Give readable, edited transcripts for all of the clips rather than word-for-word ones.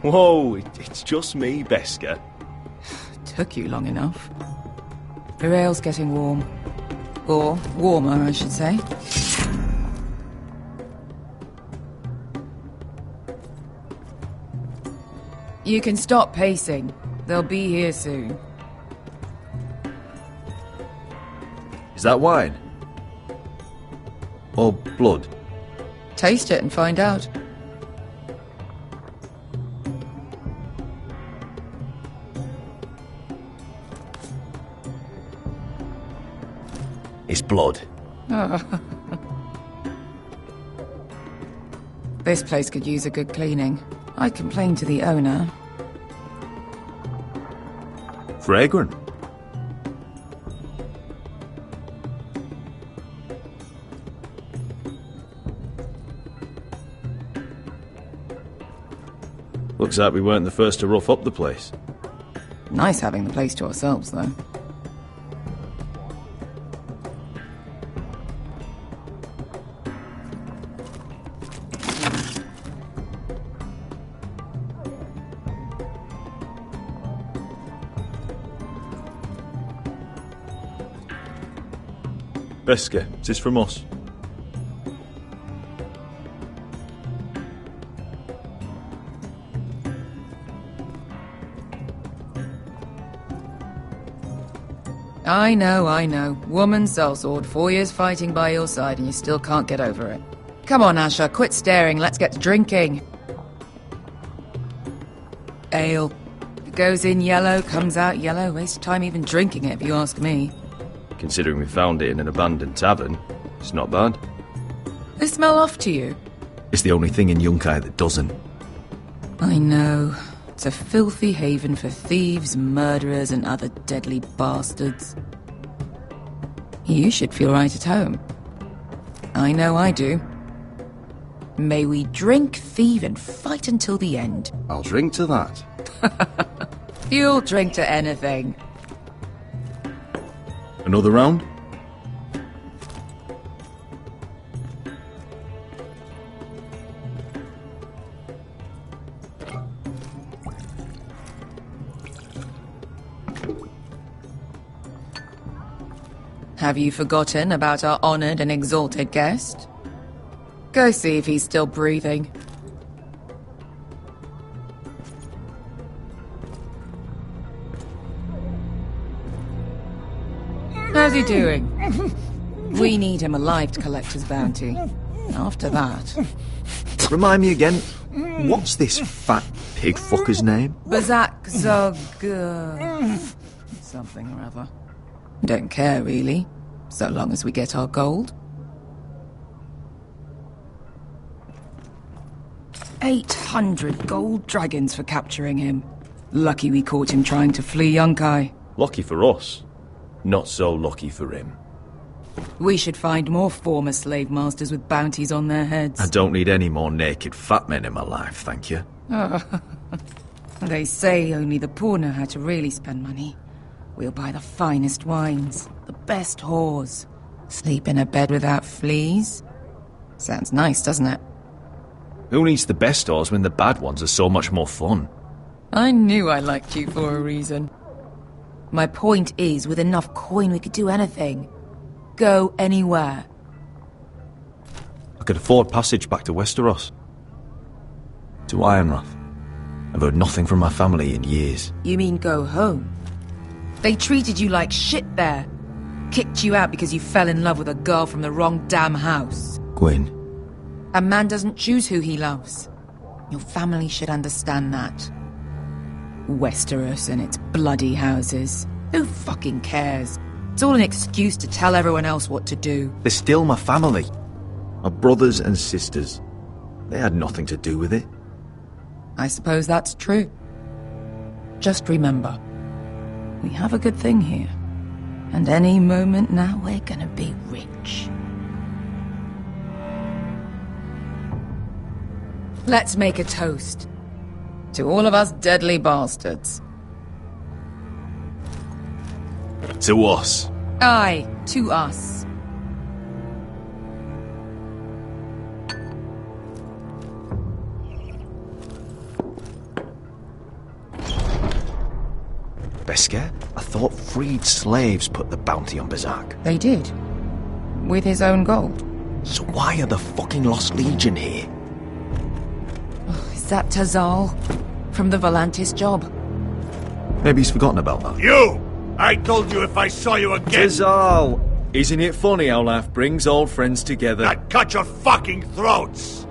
Whoa, it's just me, Beska. Took you long enough. The ale's getting warm. Or warmer, I should say. You can stop pacing. They'll be here soon. Is that wine? Or blood? Taste it and find out. It's blood. This place could use a good cleaning. I complained to the owner. Fragrant. Looks like we weren't the first to rough up the place. Nice having the place to ourselves, though. Beska, is this from us? I know. Woman sellsword, 4 years fighting by your side and you still can't get over it. Come on, Asher, quit staring, let's get to drinking. Ale. It goes in yellow, comes out yellow. Waste time even drinking it, if you ask me. Considering we found it in an abandoned tavern, it's not bad. They smell off to you? It's the only thing in Yunkai that doesn't. I know. It's a filthy haven for thieves, murderers, and other deadly bastards. You should feel right at home. I know I do. May we drink, thieve, and fight until the end. I'll drink to that. You'll drink to anything. Another round? Have you forgotten about our honored and exalted guest? Go see if he's still breathing. How's he doing? We need him alive to collect his bounty. After that... Remind me again, what's this fat pig fucker's name? Bazak Zog... something or other. Don't care, really. So long as we get our gold. 800 gold dragons for capturing him. Lucky we caught him trying to flee Yunkai. Lucky for us. Not so lucky for him. We should find more former slave masters with bounties on their heads. I don't need any more naked fat men in my life, thank you. They say only the poor know how to really spend money. We'll buy the finest wines, the best whores, sleep in a bed without fleas. Sounds nice, doesn't it? Who needs the best whores when the bad ones are so much more fun? I knew I liked you for a reason. My point is, with enough coin we could do anything. Go anywhere. I could afford passage back to Westeros. To Ironrath. I've heard nothing from my family in years. You mean go home? They treated you like shit there. Kicked you out because you fell in love with a girl from the wrong damn house. Gwyn. A man doesn't choose who he loves. Your family should understand that. Westeros and its bloody houses. Who fucking cares? It's all an excuse to tell everyone else what to do. They're still my family. My brothers and sisters. They had nothing to do with it. I suppose that's true. Just remember, We have a good thing here. And any moment now, we're gonna be rich. Let's make a toast. To all of us deadly bastards. To us. Aye, to us. Beskar? I thought freed slaves put the bounty on Berserk. They did. With his own gold. So why are the fucking Lost Legion here? Is that Tazal? From the Volantis job? Maybe he's forgotten about that. You! I told you if I saw you again... Tazal! Isn't it funny how life brings old friends together? I'd cut your fucking throats!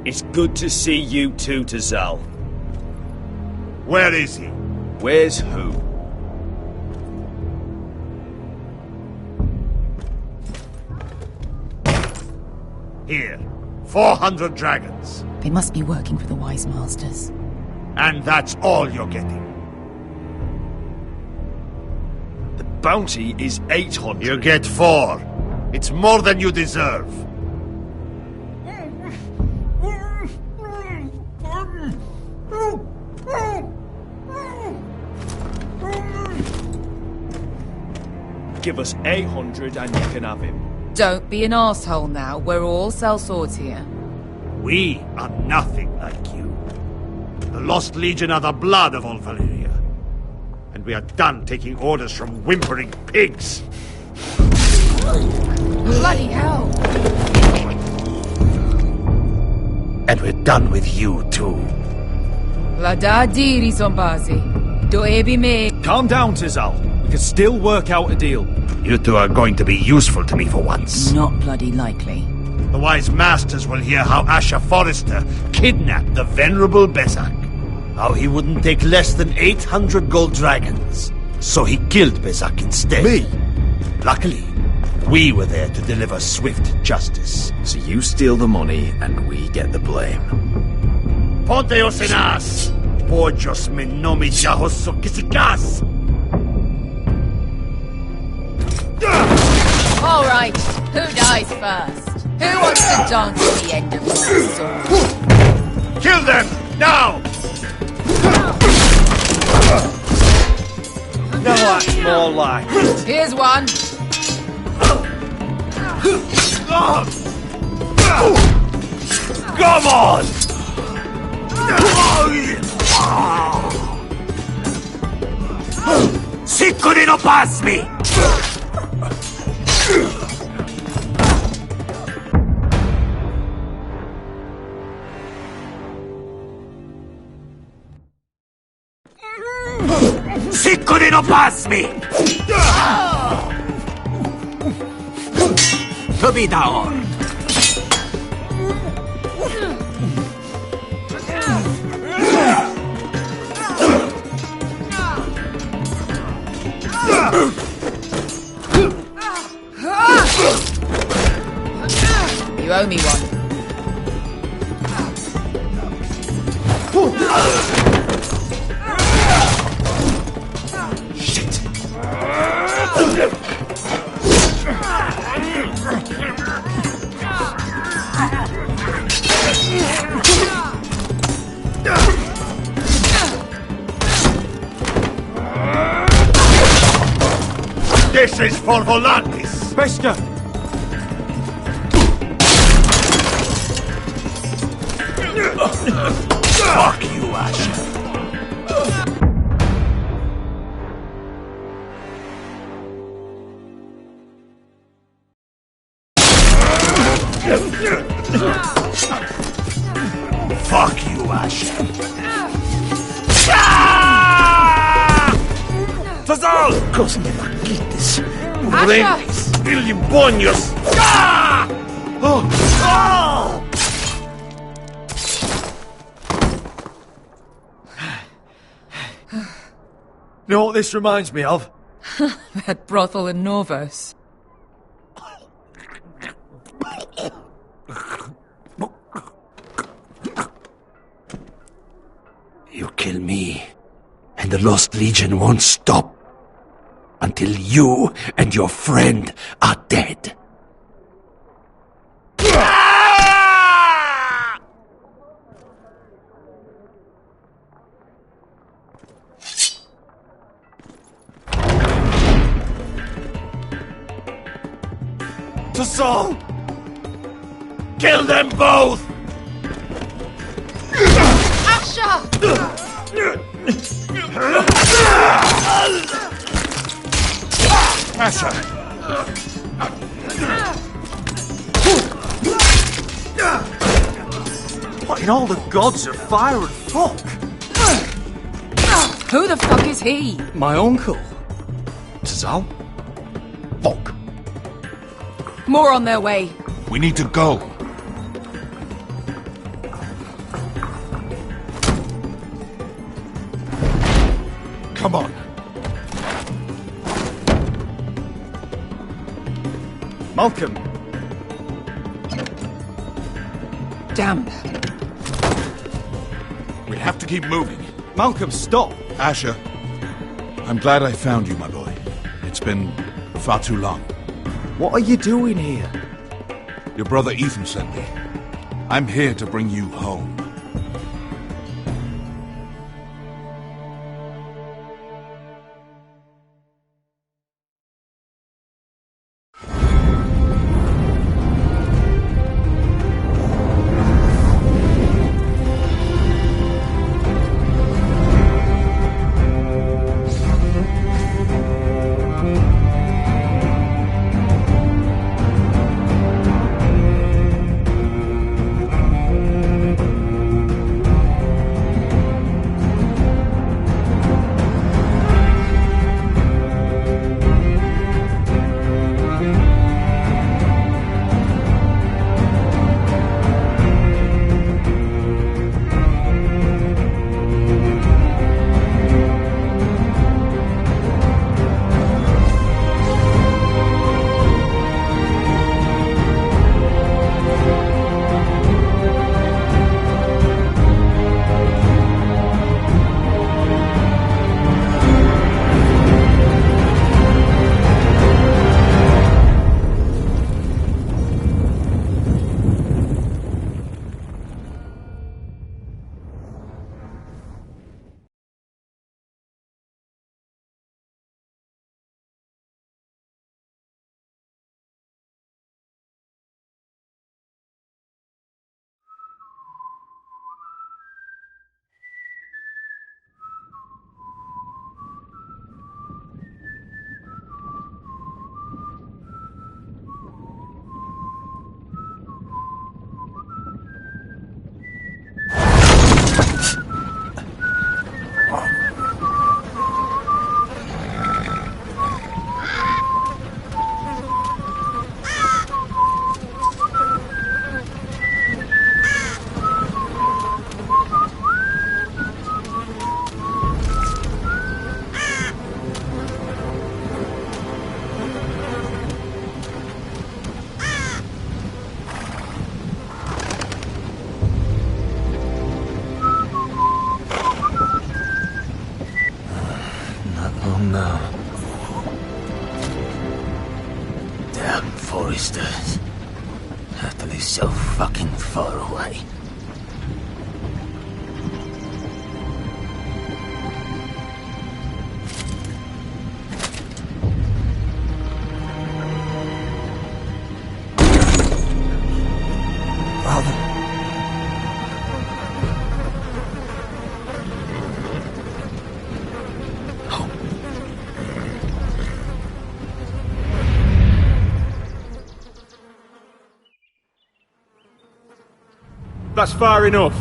It's good to see you too, Tazal. Where is he? Where's who? Here. 400 dragons. They must be working for the Wise Masters. And that's all you're getting. The bounty is 800. You get 4. It's more than you deserve. Give us 800 and you can have him. Don't be an asshole now. We're all sellswords here. We are nothing like you. The Lost Legion are the blood of all Valyria. And we are done taking orders from whimpering pigs. Bloody hell! And we're done with you, too. La da diri sombazi. Do ebi me. Calm down, Tazal. We can still work out a deal. You two are going to be useful to me for once. Not bloody likely. The Wise Masters will hear how Asher Forrester kidnapped the venerable Bezak. How he wouldn't take less than 800 gold dragons. So he killed Bezak instead. Me? Luckily, we were there to deliver swift justice. So you steal the money and we get the blame. Ponteos en as! Pojos me nomi jahoso kisikas! All right, who dies first? Who wants to dance at the end of my sword? Kill them! Now! No, that's more like. Here's one. Come on! Sicuri no pass me! Sicuri no pass me! Tobitaor! You owe me one. Shit! This is for Volantis! Beskar! Fuck you, Asher! Fuck you, Asher! Tazal! Cosme Vaquites! Asher! Ilimbonios! You know what this reminds me of? That brothel in Norvos. and the Lost Legion won't stop until you and your friend are dead. To Saul! Kill them both! Asher! Asher! What in all the gods of fire and fuck? Who the fuck is he? My uncle. To Saul? Fuck. More on their way. We need to go. Come on. Malcolm. Damn. We have to keep moving. Malcolm, stop! Asher, I'm glad I found you, my boy. It's been far too long. What are you doing here? Your brother Ethan sent me. I'm here to bring you home. No. Damn foresters. Have to live so fucking far away. That's far enough.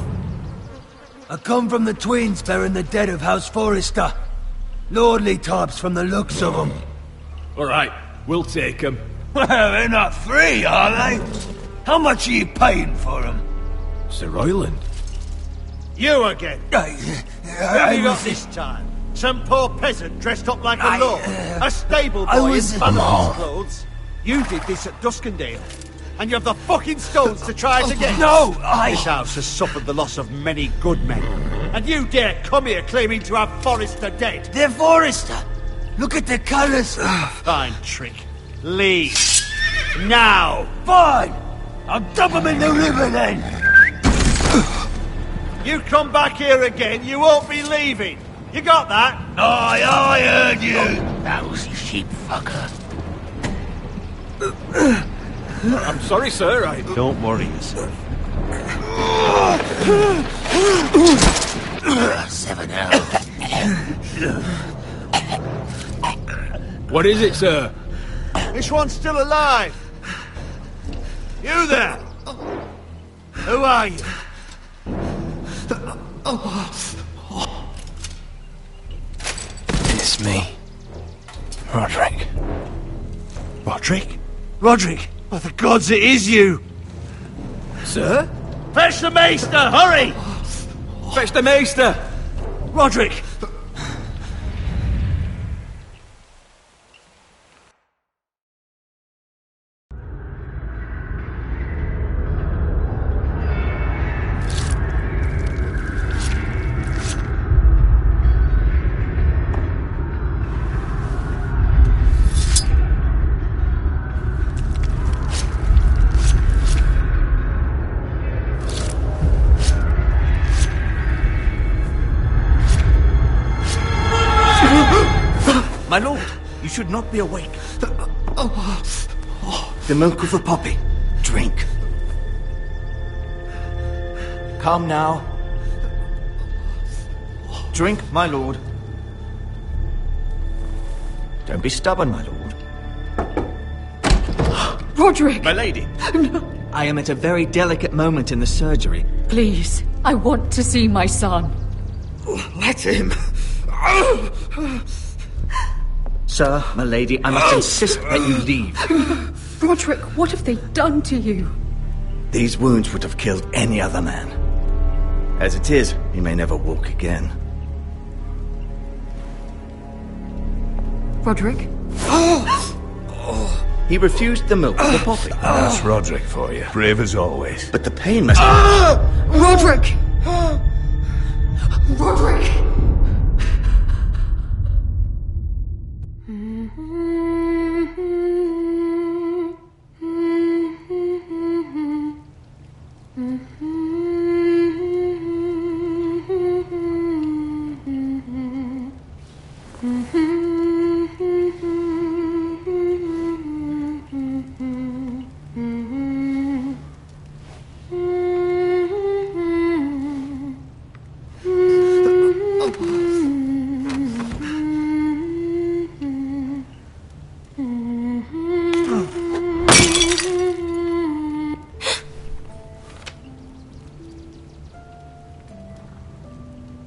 I come from the twins bearing the dead of House Forrester. Lordly types from the looks of them. Alright, we'll take them. Well, they're not free, are they? How much are you paying for them? Sir Royland. You again. What have you got this time? Some poor peasant dressed up like a lord? A stable boy in father's clothes? You did this at Duskendale. And you have the fucking stones to try it again? No, This house has suffered the loss of many good men. And you dare come here claiming to have Forrester dead? They're Forrester! Look at the colours! Fine trick. Leave. Now! Fine! I'll dump them in the river then! You come back here again, you won't be leaving. You got that? Aye, I heard you! Lousy sheep fucker. I'm sorry, sir. Don't worry yourself. 7 out. What is it, sir? This one's still alive. You there? Who are you? It's me. Roderick. Roderick? Roderick? By the gods, it is you! Sir? Fetch the maester, hurry! Fetch the maester! Roderick! My lord, you should not be awake. The milk of the poppy. Drink. Come now. Drink, my lord. Don't be stubborn, my lord. Roderick! My lady. No. I am at a very delicate moment in the surgery. Please, I want to see my son. Let him. Sir, my lady, I must insist that you leave. Roderick, what have they done to you? These wounds would have killed any other man. As it is, he may never walk again. Roderick? He refused the milk of the poppy. That's Roderick for you. Brave as always. But the pain must... Roderick! Roderick!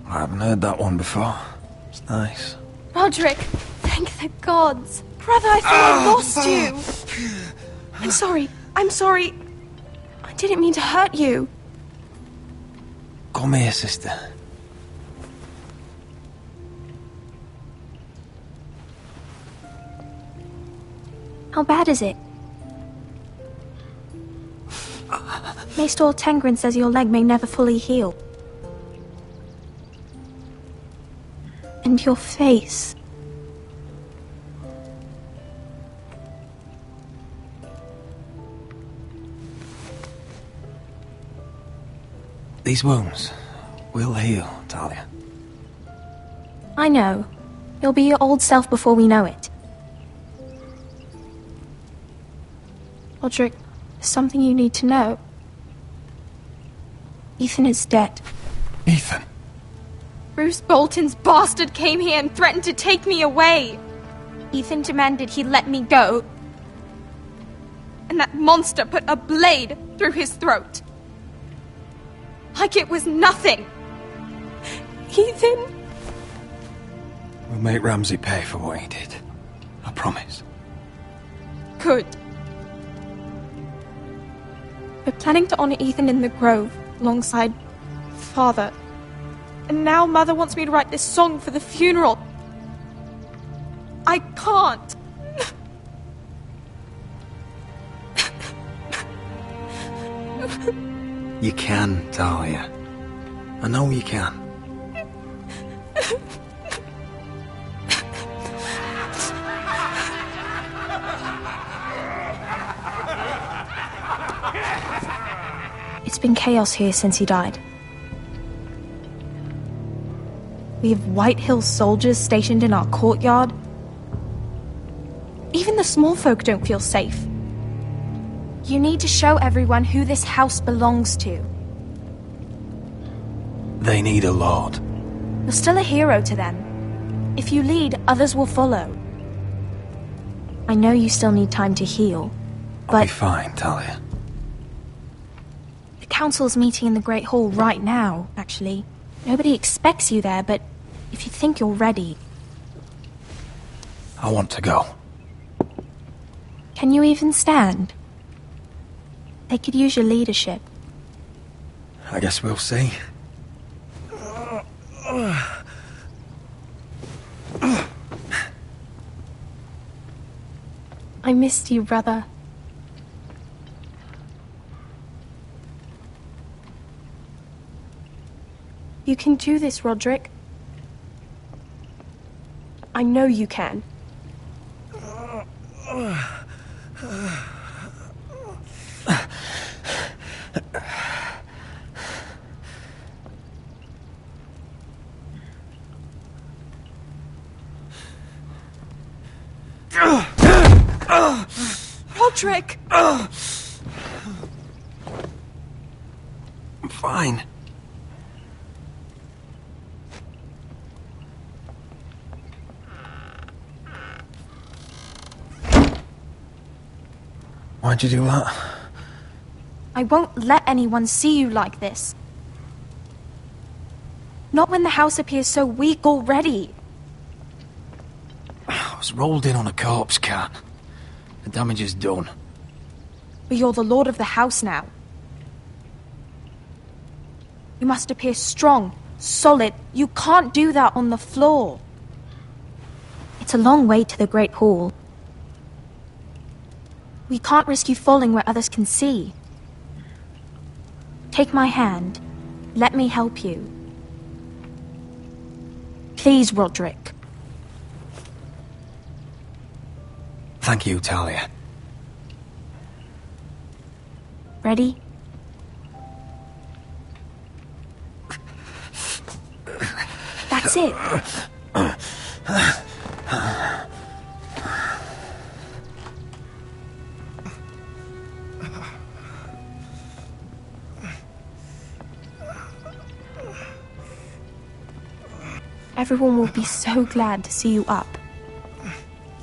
I haven't heard that one before. It's nice. Roderick, thank the gods. Brother, I thought I lost you. I'm sorry. I'm sorry. I didn't mean to hurt you. Come here, sister. How bad is it? Maester Tengrin says your leg may never fully heal. And your face. These wounds will heal, Talia. I know. You'll be your old self before we know it. Roderick, there's something you need to know. Ethan is dead. Ethan? Bruce Bolton's bastard came here and threatened to take me away. Ethan demanded he let me go. And that monster put a blade through his throat. Like it was nothing. Ethan... We'll make Ramsay pay for what he did. I promise. Good. We're planning to honor Ethan in the Grove, alongside Father. And now Mother wants me to write this song for the funeral. I can't. You can, Talia. I know you can. It's been chaos here since he died. We have White Hill soldiers stationed in our courtyard. Even the small folk don't feel safe. You need to show everyone who this house belongs to. They need a lord. You're still a hero to them. If you lead, others will follow. I know you still need time to heal, I'll be but fine, Talia. the council's meeting in the Great Hall right now, actually. Nobody expects you there, but if you think you're ready... I want to go. Can you even stand? They could use your leadership. I guess we'll see. I missed you, brother. You can do this, Roderick. I know you can. Roderick! I'm fine. Why'd you do that? I won't let anyone see you like this. Not when the house appears so weak already. I was rolled in on a corpse cart. The damage is done. But you're the lord of the house now. You must appear strong, solid. You can't do that on the floor. It's a long way to the Great Hall. We can't risk you falling where others can see. Take my hand. Let me help you. Please, Roderick. Thank you, Talia. Ready? That's it. Everyone will be so glad to see you up.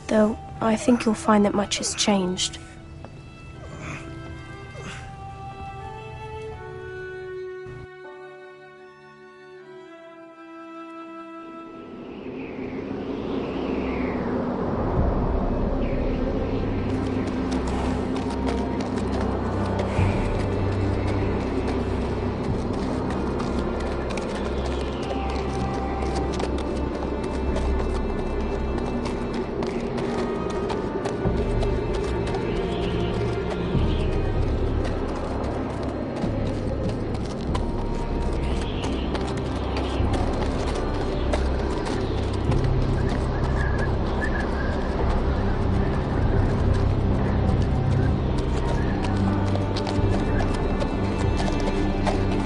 Though, I think you'll find that much has changed.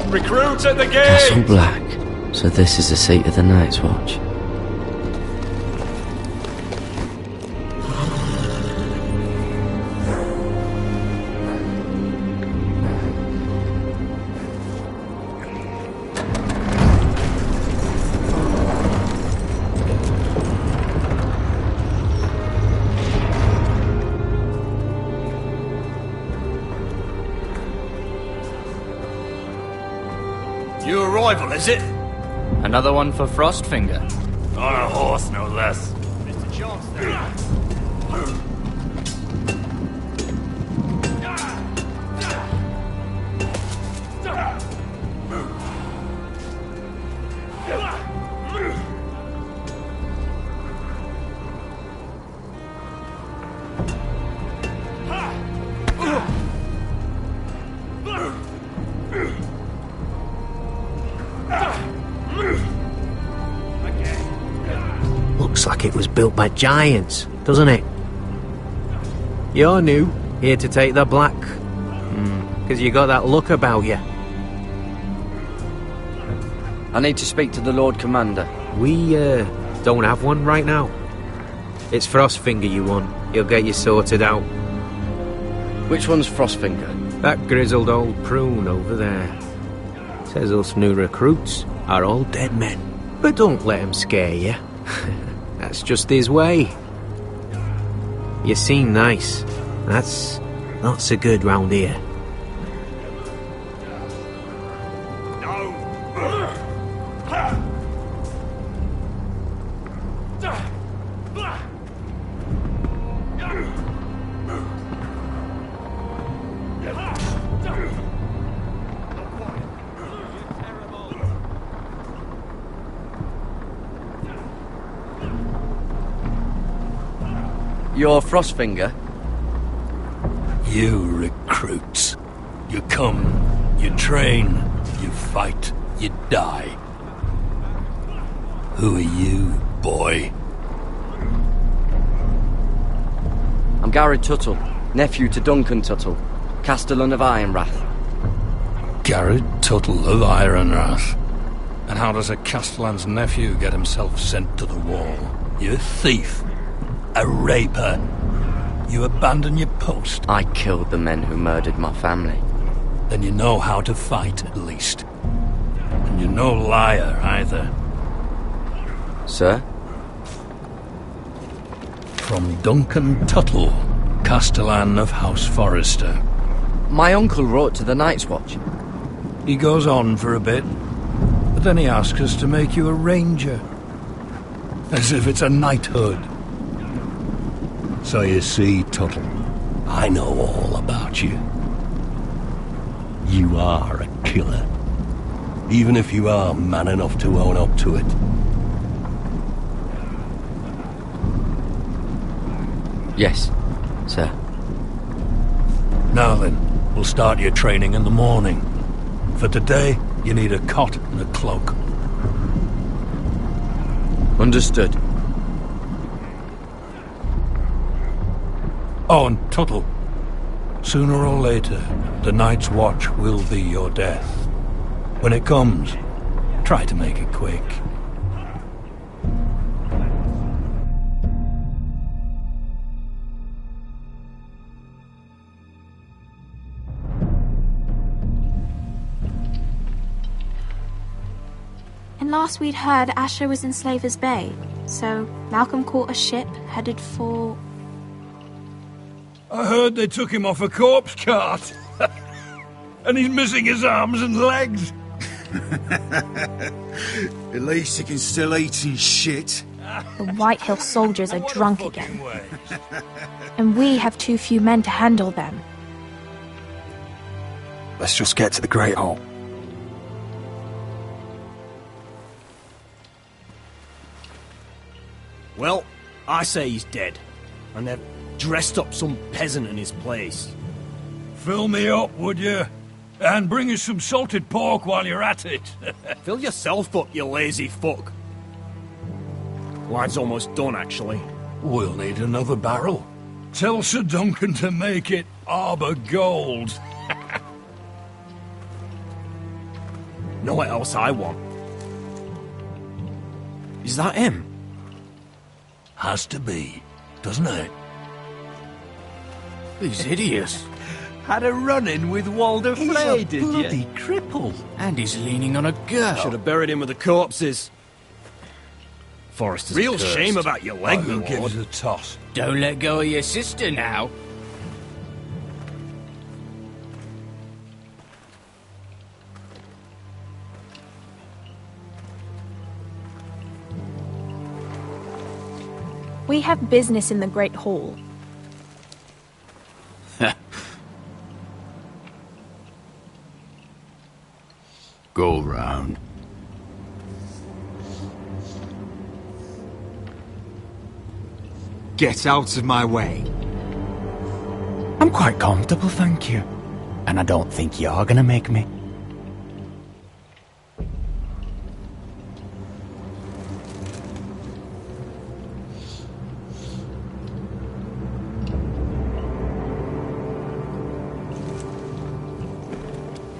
Recruits at the gate! Castle Black. So this is the seat of the Night's Watch. New arrival, is it? Another one for Frostfinger. On a horse, no less. Mr. Johnston. looks like it was built by giants, doesn't it? You're new, here to take the black. Because you got that look about you. I need to speak to the Lord Commander. We, don't have one right now. It's Frostfinger you want. He'll get you sorted out. Which one's Frostfinger? That grizzled old prune over there. Says us new recruits are all dead men. But don't let him scare you. That's just his way. You seem nice. That's not so good round here. You're Frostfinger? You recruits. You come, you train, you fight, you die. Who are you, boy? I'm Gary Tuttle, nephew to Duncan Tuttle, Castellan of Ironrath. Garrett Tuttle of Ironrath. And how does a Castellan's nephew get himself sent to the wall? You thief. A raper. You abandon your post. I killed the men who murdered my family. Then you know how to fight, at least. And you're no liar, either. Sir? From Duncan Tuttle, Castellan of House Forrester. My uncle wrote to the Night's Watch. He goes on for a bit, but then he asks us to make you a ranger. As if it's a knighthood. So you see, Tuttle, I know all about you. You are a killer. Even if you are man enough to own up to it. Yes, sir. Now then, we'll start your training in the morning. For today, you need a cot and a cloak. Understood. Oh, and Tuttle, sooner or later, the Night's Watch will be your death. When it comes, try to make it quick. And last we'd heard, Asher was in Slaver's Bay, so Malcolm caught a ship headed for... I heard they took him off a corpse cart. And he's missing his arms and legs. At least he can still eat and shit. The White Hill soldiers are drunk again. And we have too few men to handle them. Let's just get to the Great Hall. Well, I say he's dead. And they've dressed up some peasant in his place. Fill me up, would you? And bring us some salted pork while you're at it. Fill yourself up, you lazy fuck. Wine's almost done, actually. We'll need another barrel. Tell Sir Duncan to make it Arbor Gold. Know what else I want? Is that him? Has to be, doesn't it? He's hideous. Had a run-in with Walder Flay, did you? Bloody cripple. And he's leaning on a girl. Should have buried him with the corpses. Forrester's Real cursed. shame about your leg, Who my gives lord. a toss? Don't let go of your sister now. We have business in the Great Hall. Go round. Get out of my way. I'm quite comfortable, thank you. And I don't think you're gonna make me.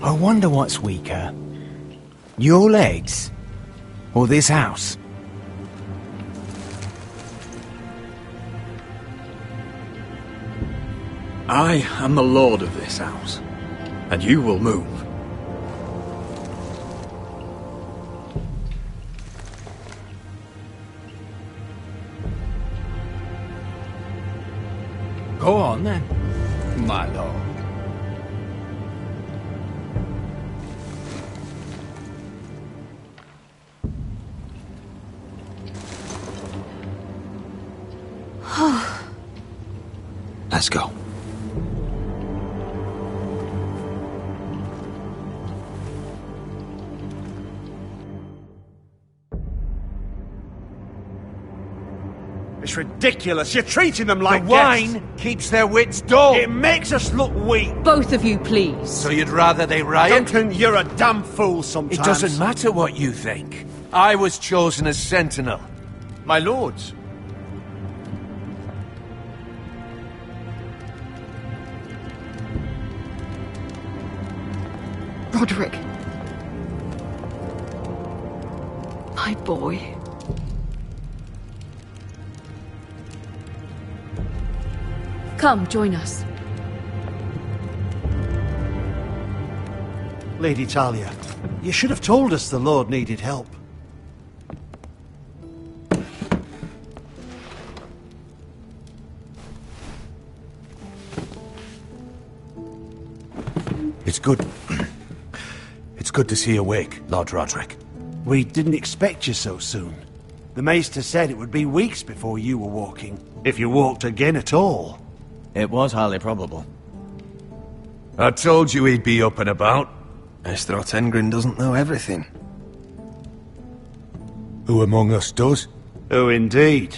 I wonder what's weaker. Your legs? Or this house? I am the lord of this house, and you will move. Go on then, my lord. Let's go. It's ridiculous. You're treating them like the wine keeps their wits dull. It makes us look weak. Both of you, please. So you'd rather they riot? Duncan, you're a damn fool sometimes. It doesn't matter what you think. I was chosen as sentinel. My lords. Roderick. My boy. Come, join us. Lady Talia, you should have told us the Lord needed help. It's good. It's good to see you awake, Lord Roderick. We didn't expect you so soon. The Maester said it would be weeks before you were walking, if you walked again at all. It was highly probable. I told you he'd be up and about. Maester Otengrin doesn't know everything. Who among us does? Oh, indeed.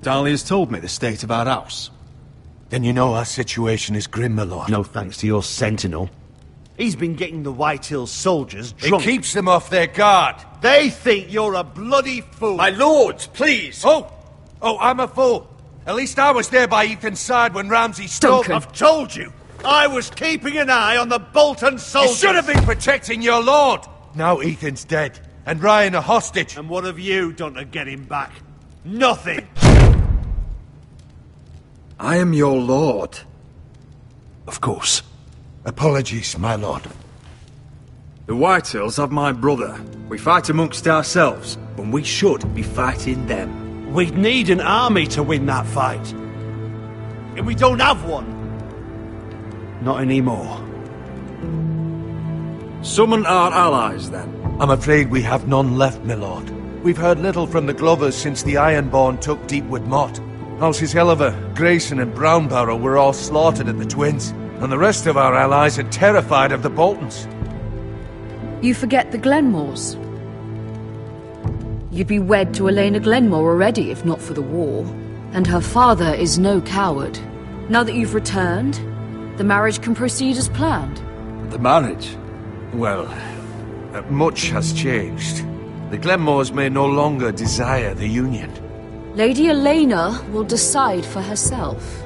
Dahlia's told me the state of our house. Then you know our situation is grim, my lord. No thanks to your sentinel. He's been getting the White Hills soldiers drunk. It keeps them off their guard. They think you're a bloody fool. My lords, please! Oh, I'm a fool. At least I was there by Ethan's side when Ramsay stole... I've told you! I was keeping an eye on the Bolton soldiers! You should have been protecting your lord! Now Ethan's dead, and Ryan a hostage. And what have you done to get him back? Nothing! I am your lord. Of course. Apologies, my lord. The Whitehills have my brother. We fight amongst ourselves, when we should be fighting them. We'd need an army to win that fight. And we don't have one. Not anymore. Summon our allies, then. I'm afraid we have none left, my lord. We've heard little from the Glovers since the Ironborn took Deepwood Motte. Houses Helliver, Grayson and Brownbarrow were all slaughtered at the Twins, and the rest of our allies are terrified of the Boltons. You forget the Glenmores. You'd be wed to Elena Glenmore already if not for the war. And her father is no coward. Now that you've returned, the marriage can proceed as planned. The marriage? Well, much has changed. The Glenmores may no longer desire the union. Lady Elena will decide for herself.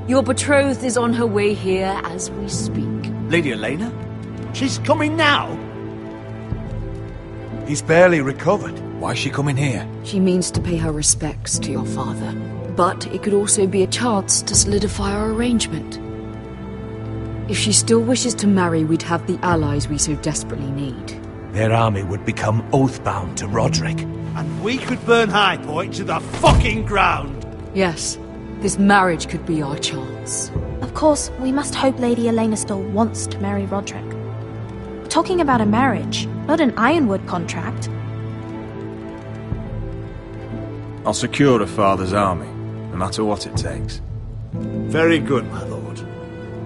Your betrothed is on her way here as we speak. Lady Elena? She's coming now? He's barely recovered. Why is she coming here? She means to pay her respects to your father. But it could also be a chance to solidify our arrangement. If she still wishes to marry, we'd have the allies we so desperately need. Their army would become oath-bound to Roderick. And we could burn High Point to the fucking ground! Yes, this marriage could be our chance. Of course, we must hope Lady Elena still wants to marry Roderick. We're talking about a marriage, not an Ironwood contract. I'll secure her father's army, no matter what it takes. Very good, my lord.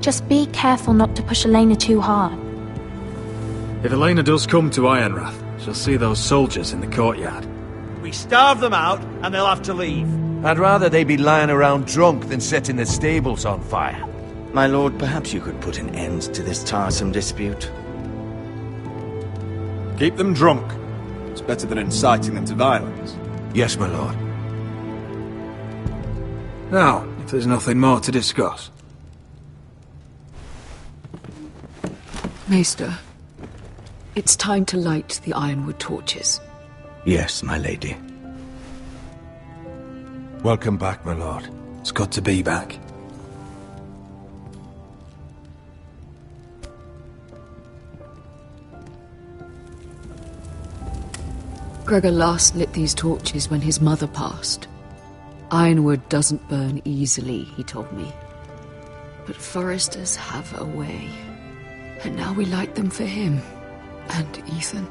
Just be careful not to push Elena too hard. If Elena does come to Ironrath, she'll see those soldiers in the courtyard. We starve them out, and they'll have to leave. I'd rather they be lying around drunk than setting the stables on fire. My lord, perhaps you could put an end to this tiresome dispute. Keep them drunk. It's better than inciting them to violence. Yes, my lord. Now, if there's nothing more to discuss. Maester, it's time to light the ironwood torches. Yes, my lady. Welcome back, my lord. It's good to be back. Gregor last lit these torches when his mother passed. Ironwood doesn't burn easily, he told me. But foresters have a way. And now we light them for him. And Ethan.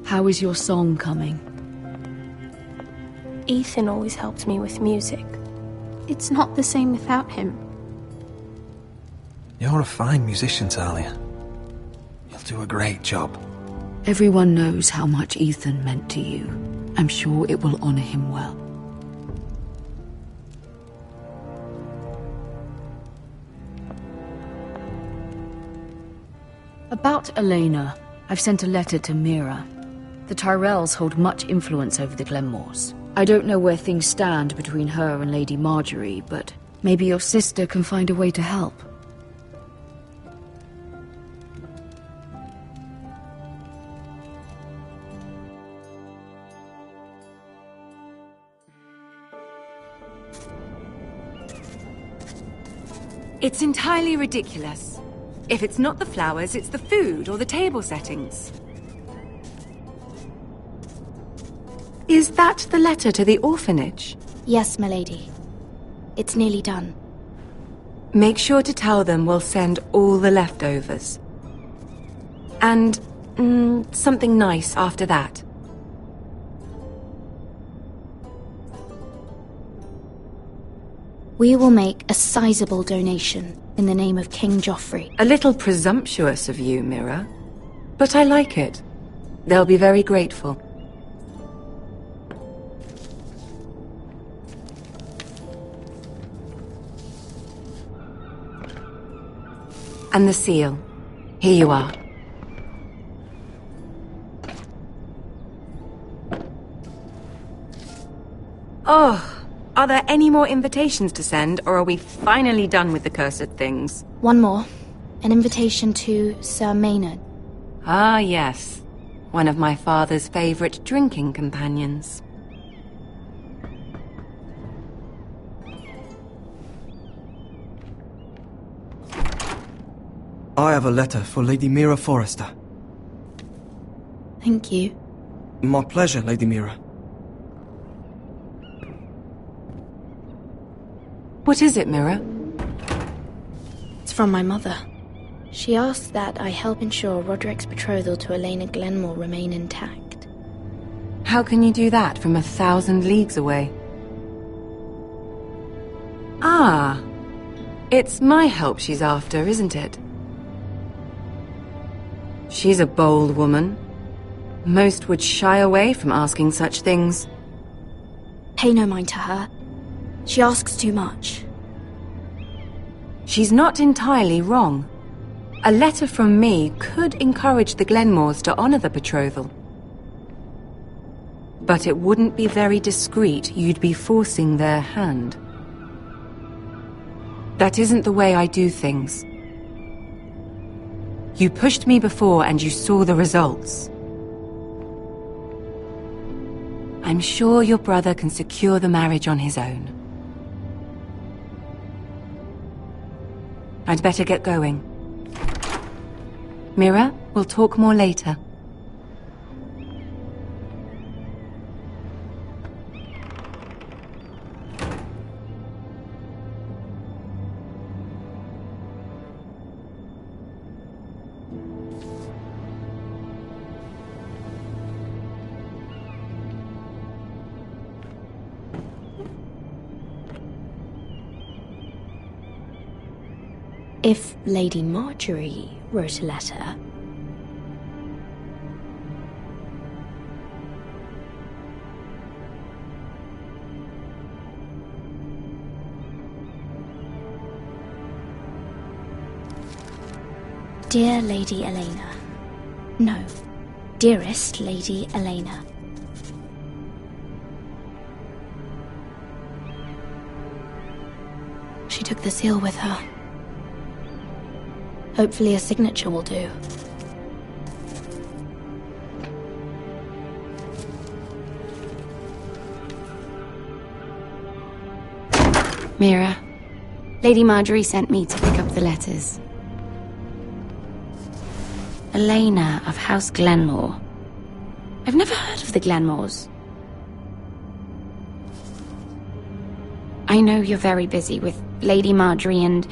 How is your song coming? Ethan always helps me with music. It's not the same without him. You're a fine musician, Talia. You'll do a great job. Everyone knows how much Ethan meant to you. I'm sure it will honor him well. About Elena, I've sent a letter to Mira. The Tyrells hold much influence over the Glenmores. I don't know where things stand between her and Lady Marjorie, but maybe your sister can find a way to help. It's entirely ridiculous. If it's not the flowers, it's the food or the table settings. Is that the letter to the orphanage? Yes, my lady. It's nearly done. Make sure to tell them we'll send all the leftovers. And something nice after that. We will make a sizable donation in the name of King Joffrey. A little presumptuous of you, Mira. But I like it. They'll be very grateful. And the seal. Here you are. Oh, are there any more invitations to send, or are we finally done with the cursed things? One more. An invitation to Sir Maynard. Ah, yes. One of my father's favorite drinking companions. I have a letter for Lady Mira Forrester. Thank you. My pleasure, Lady Mira. What is it, Mira? It's from my mother. She asks that I help ensure Roderick's betrothal to Elena Glenmore remain intact. How can you do that from 1,000 leagues away? Ah, it's my help she's after, isn't it? She's a bold woman. Most would shy away from asking such things. Pay no mind to her. She asks too much. She's not entirely wrong. A letter from me could encourage the Glenmores to honor the betrothal. But it wouldn't be very discreet. You'd be forcing their hand. That isn't the way I do things. You pushed me before and you saw the results. I'm sure your brother can secure the marriage on his own. I'd better get going. Mira, we'll talk more later. If Lady Marjorie wrote a letter... Dear Lady Elena. No, dearest Lady Elena. She took the seal with her. Hopefully a signature will do. Mira, Lady Marjorie sent me to pick up the letters. Elena of House Glenmore. I've never heard of the Glenmores. I know you're very busy with Lady Marjorie and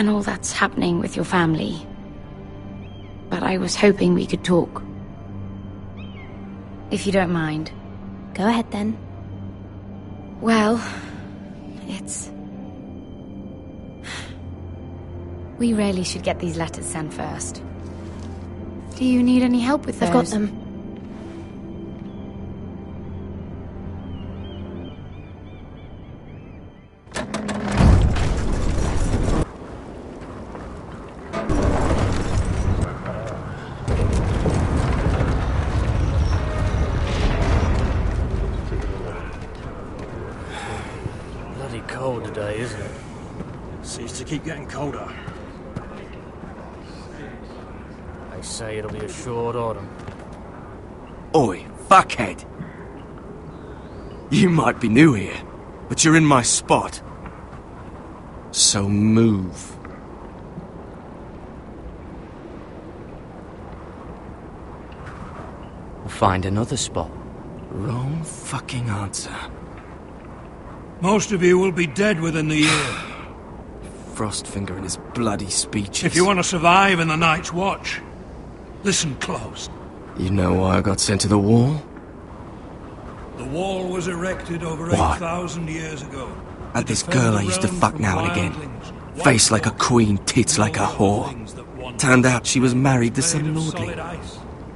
all that's happening with your family. But I was hoping we could talk. If you don't mind. Go ahead then. Well, we really should get these letters sent first. Do you need any help with those? I've got them. Bloody cold today, isn't it? Seems to keep getting colder. They say it'll be a short autumn. Oi, fuckhead. You might be new here, but you're in my spot. So move. We'll find another spot. Wrong fucking answer. Most of you will be dead within the year. Frostfinger and his bloody speeches. If you want to survive in the Night's Watch, listen close. You know why I got sent to the wall? The wall was erected over What? 8,000 years ago. Had this girl I used to fuck now and again. Face like a queen, tits like a whore. Turned out she was married to some lordling.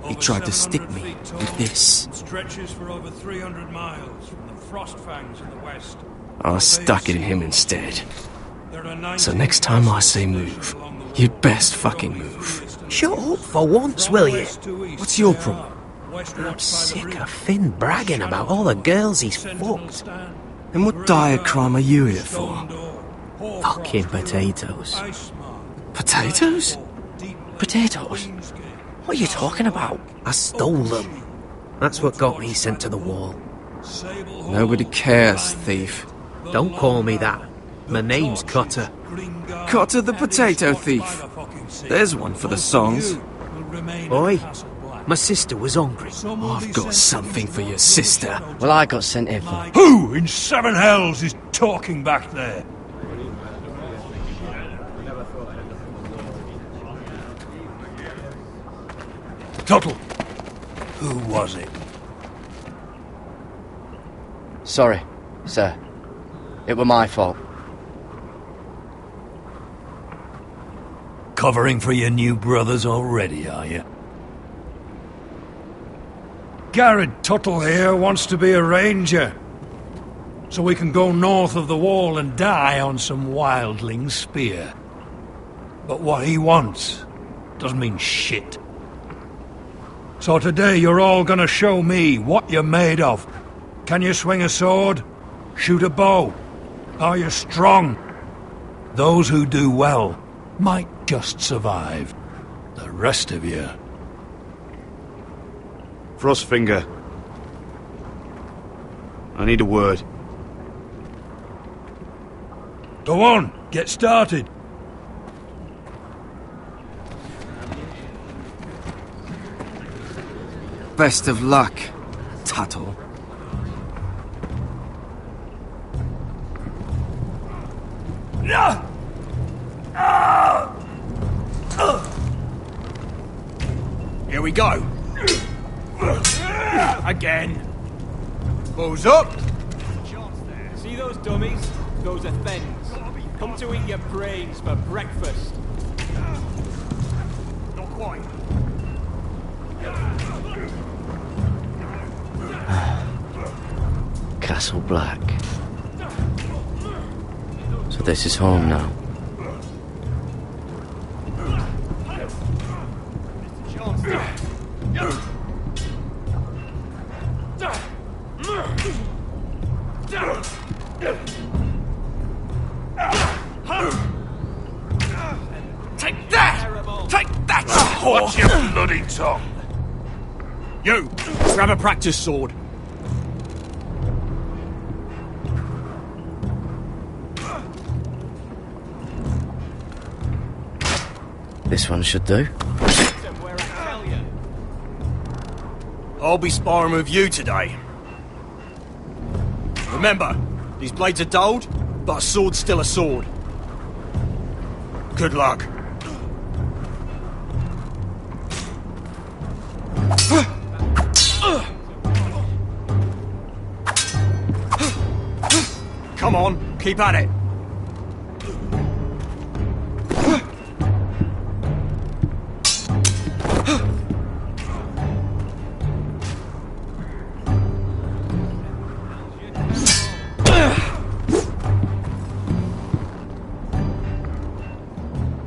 He tried to stick me with this. Stretches for over 300 miles from the Frostfangs in the west. I stuck it in him instead. So next time I say move, you'd best fucking move. Shut up for once, will you? What's your problem? I'm sick of Finn bragging about all the girls he's fucked. And what dire crime are you here for? Fucking potatoes. Potatoes? Potatoes? What are you talking about? I stole them. That's what got me sent to the wall. Nobody cares, thief. Don't call me that. My name's Cutter. Cutter the potato thief. There's one for the songs. Oi, my sister was hungry. I've got something for your sister. Well, I got sent here for... Who in seven hells is talking back there? Tuttle. Who was it? Sorry, sir. It were my fault. Covering for your new brothers already, are you? Garrett Tuttle here wants to be a ranger. So we can go north of the wall and die on some wildling spear. But what he wants doesn't mean shit. So today you're all gonna show me what you're made of. Can you swing a sword? Shoot a bow? Are you strong? Those who do well might just survive. The rest of you... Frostfinger. I need a word. Go on, get started. Best of luck, Tuttle. Here we go. Again. Balls up. See those dummies? Those are things. Come to eat your brains for breakfast. Not quite. Castle Black. So this is home now. whore! Watch your bloody tongue! You! Grab a practice sword. This one should do. I'll be sparring with you today. Remember, these blades are dulled, but a sword's still a sword. Good luck. Come on, keep at it.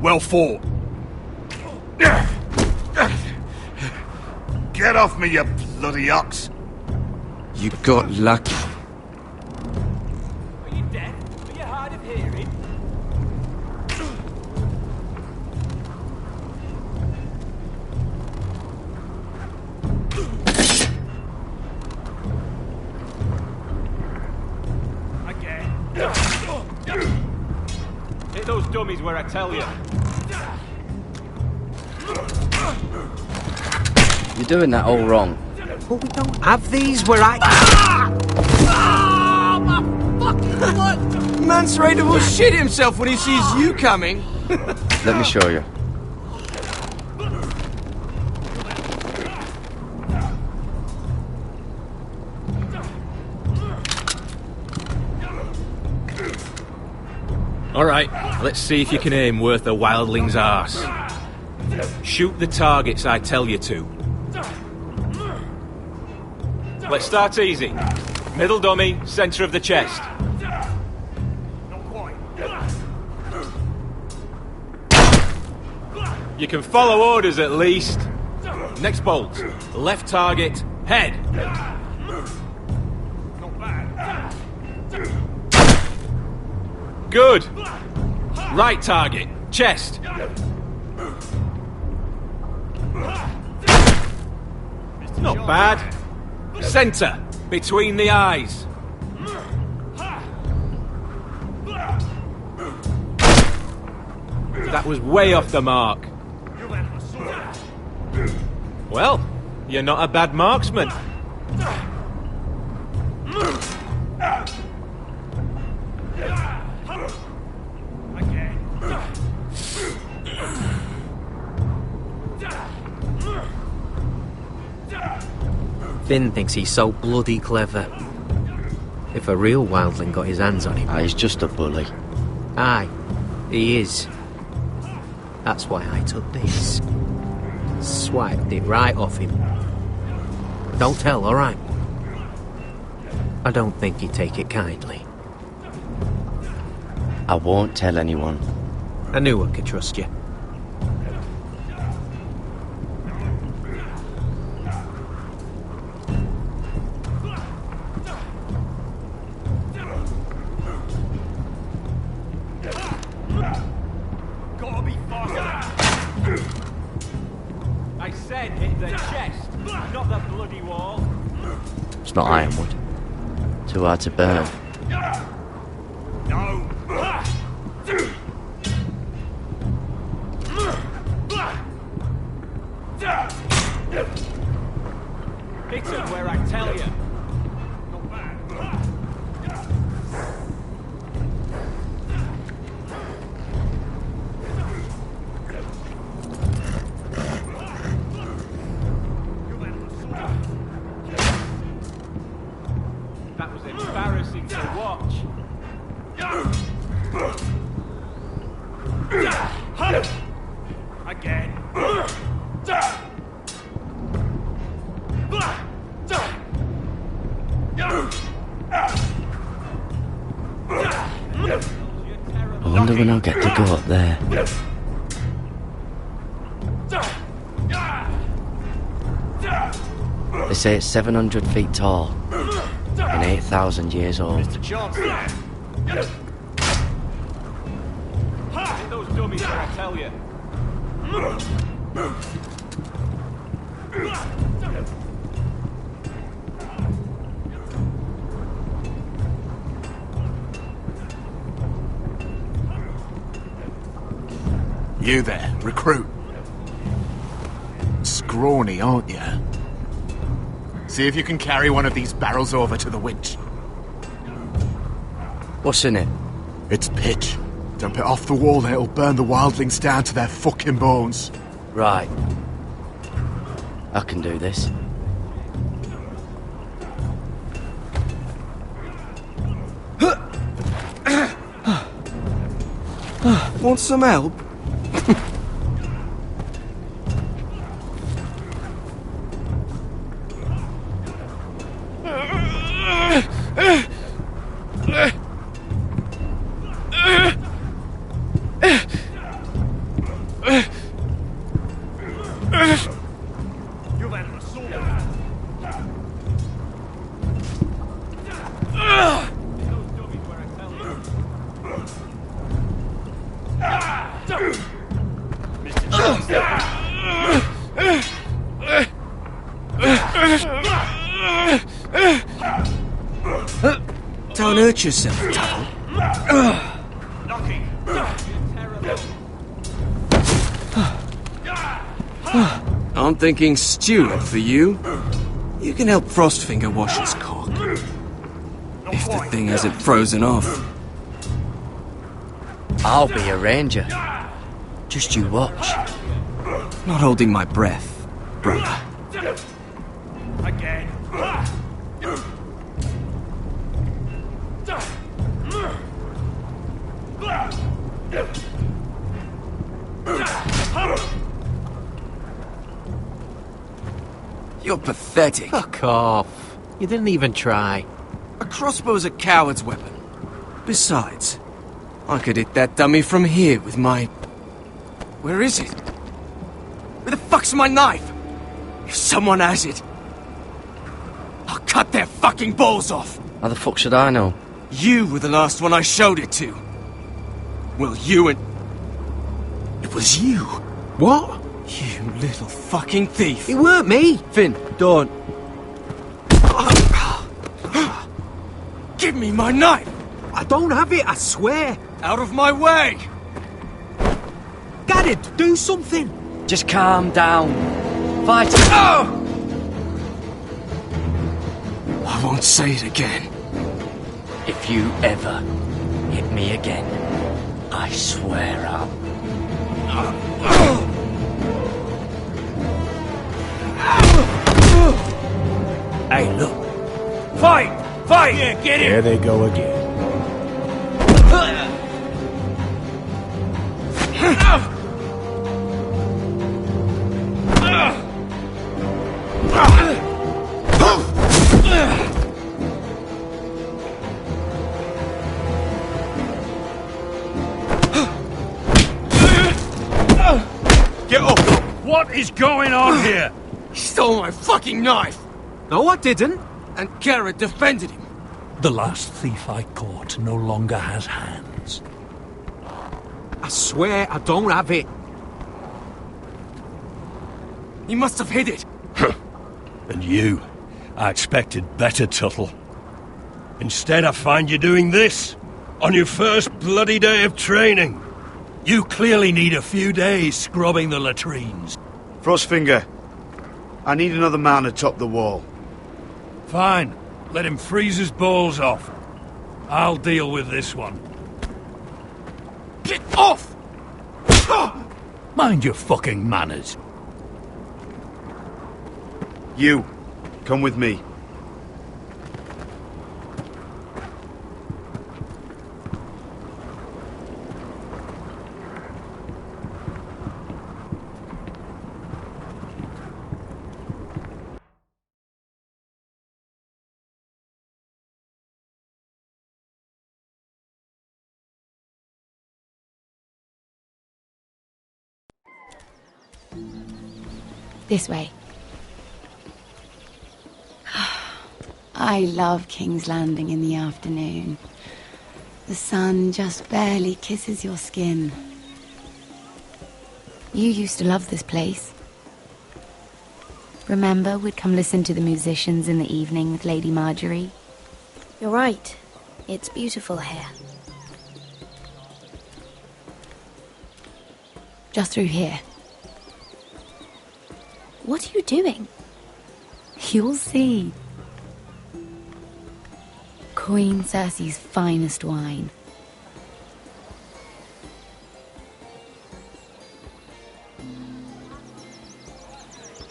Well fought. Get off me, you bloody ox! You got lucky. Are you deaf? Are you hard of hearing? Hit those dummies where I tell you. You're doing that all wrong. But we don't have these where I... Oh, my fucking blood! Mance Raider will shit himself when he sees you coming. Let me show you. Alright, let's see if you can aim worth a wildling's arse. Shoot the targets I tell you to. Let's start easy. Middle dummy, centre of the chest. You can follow orders at least. Next bolt. Left target, head. Good. Right target, chest. Not bad. Centre, between the eyes. That was way off the mark. Well, you're not a bad marksman. Finn thinks he's so bloody clever. If a real wildling got his hands on him... He's just a bully. Aye, he is. That's why I took this. Swiped it right off him. Don't tell, alright? I don't think he'd take it kindly. I won't tell anyone. I knew I could trust you. I said hit the chest, not the bloody wall. It's not ironwood. Too hard to burn. No. Hit him where I tell you. That was embarrassing to watch. Again. I wonder when I'll get to go up there. They say it's 700 feet tall and 8,000 years old. Mr. Chancellor. Hit those dummies where I tell you. You there, recruit. Scrawny, aren't you? See if you can carry one of these barrels over to the winch. What's in it? It's pitch. Dump it off the wall and it'll burn the wildlings down to their fucking bones. Right. I can do this. Want some help? Don't hurt yourself, Tuttle. I'm thinking steward for you. You can help Frostfinger wash his cock. If the thing hasn't frozen off. I'll be a ranger. Just you watch. Not holding my breath, brother. Again. You're pathetic. Fuck off. You didn't even try. A crossbow's a coward's weapon. Besides, I could hit that dummy from here with my... Where is it? Where the fuck's my knife? If someone has it, I'll cut their fucking balls off. How the fuck should I know? You were the last one I showed it to. Well, you and... It was you. What? You little fucking thief. It weren't me. Finn, don't. Give me my knife. I don't have it, I swear. Out of my way. Garrett, do something. Just calm down. Fight. Oh! I won't say it again. If you ever hit me again, I swear I'll... Hey, look. Fight! Fight! Yeah, get him! There they go again. Get up! What is going on here? He stole my fucking knife! No, I didn't. And Garrett defended him. The last thief I caught no longer has hands. I swear I don't have it. He must have hid it. And you? I expected better, Tuttle. Instead, I find you doing this on your first bloody day of training. You clearly need a few days scrubbing the latrines. Frostfinger, I need another man to top the wall. Fine. Let him freeze his balls off. I'll deal with this one. Get off! Mind your fucking manners. You, come with me. This way. I love King's Landing in the afternoon. The sun just barely kisses your skin. You used to love this place. Remember, we'd come listen to the musicians in the evening with Lady Marjorie? You're right. It's beautiful here. Just through here. What are you doing? You'll see. Queen Cersei's finest wine.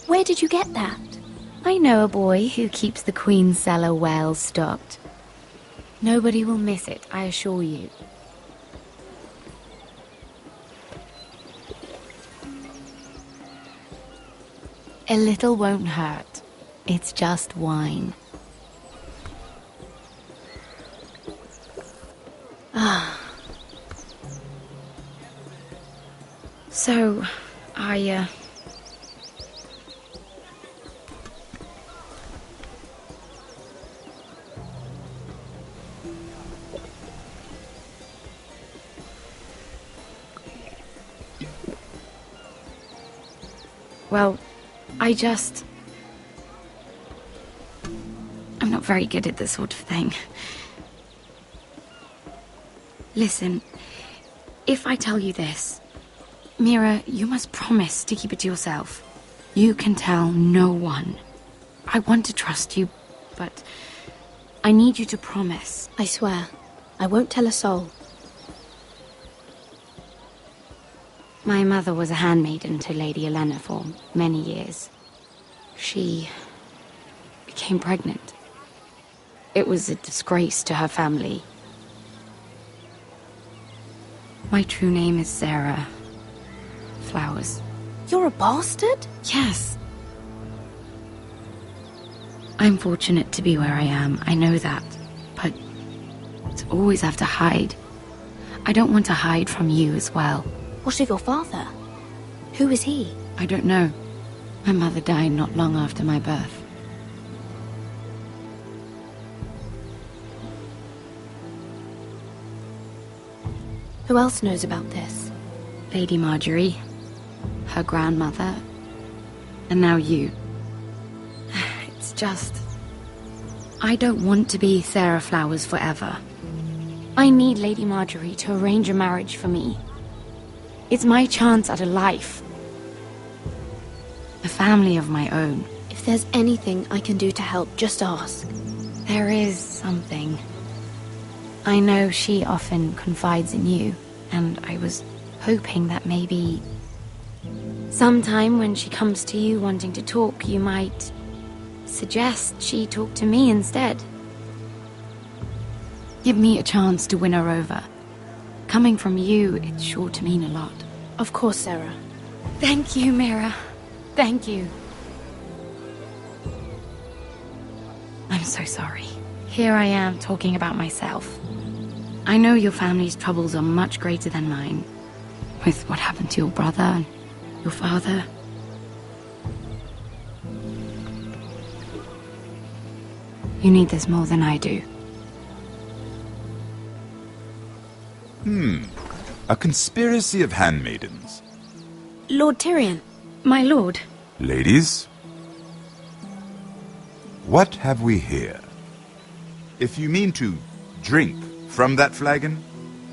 Where did you get that? I know a boy who keeps the Queen's cellar well stocked. Nobody will miss it, I assure you. A little won't hurt. It's just wine. Ah. So, Well, I'm not very good at this sort of thing. Listen, if I tell you this, Mira, you must promise to keep it to yourself. You can tell no one. I want to trust you, but I need you to promise. I swear, I won't tell a soul. My mother was a handmaiden to Lady Olenna for many years. She became pregnant. It was a disgrace to her family. My true name is Sarah Flowers. You're a bastard? Yes. I'm fortunate to be where I am, I know that. But to always have to hide. I don't want to hide from you as well. What of your father? Who is he? I don't know. My mother died not long after my birth. Who else knows about this? Lady Marjorie, her grandmother, and now you. It's just... I don't want to be Sarah Flowers forever. I need Lady Marjorie to arrange a marriage for me. It's my chance at a life. A family of my own. If there's anything I can do to help, just ask. There is something. I know she often confides in you, and I was hoping that maybe sometime when she comes to you wanting to talk, you might suggest she talk to me instead. Give me a chance to win her over. Coming from you, it's sure to mean a lot. Of course, Sarah. Thank you, Mira. Thank you. I'm so sorry. Here I am talking about myself. I know your family's troubles are much greater than mine. With what happened to your brother and your father. You need this more than I do. A conspiracy of handmaidens. Lord Tyrion. My lord. Ladies, what have we here? If you mean to drink from that flagon,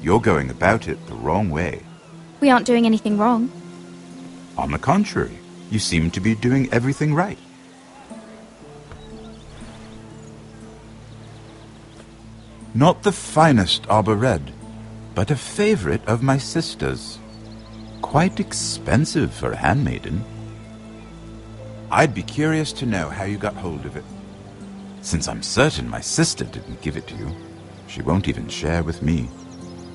you're going about it the wrong way. We aren't doing anything wrong. On the contrary, you seem to be doing everything right. Not the finest arbor red, but a favorite of my sister's. Quite expensive for a handmaiden. I'd be curious to know how you got hold of it. Since I'm certain my sister didn't give it to you, she won't even share with me.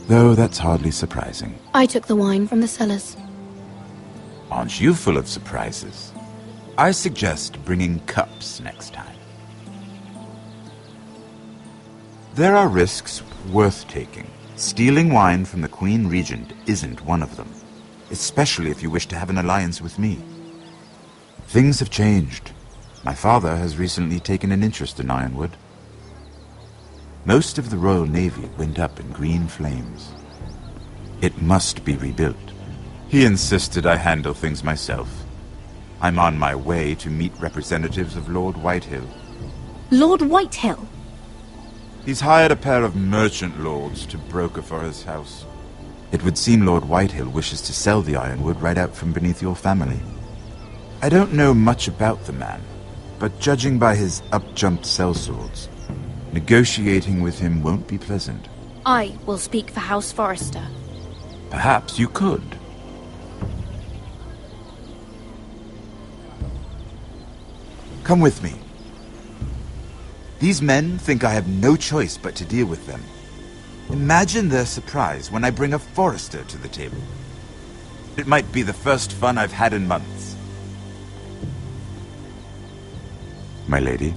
Though that's hardly surprising. I took the wine from the cellars. Aren't you full of surprises? I suggest bringing cups next time. There are risks worth taking. Stealing wine from the Queen Regent isn't one of them, especially if you wish to have an alliance with me. Things have changed. My father has recently taken an interest in Ironwood. Most of the Royal Navy went up in green flames. It must be rebuilt. He insisted I handle things myself. I'm on my way to meet representatives of Lord Whitehill. Lord Whitehill? He's hired a pair of merchant lords to broker for his house. It would seem Lord Whitehill wishes to sell the ironwood right out from beneath your family. I don't know much about the man, but judging by his up-jumped sellswords, negotiating with him won't be pleasant. I will speak for House Forrester. Perhaps you could. Come with me. These men think I have no choice but to deal with them. Imagine their surprise when I bring a Forrester to the table. It might be the first fun I've had in months. My lady.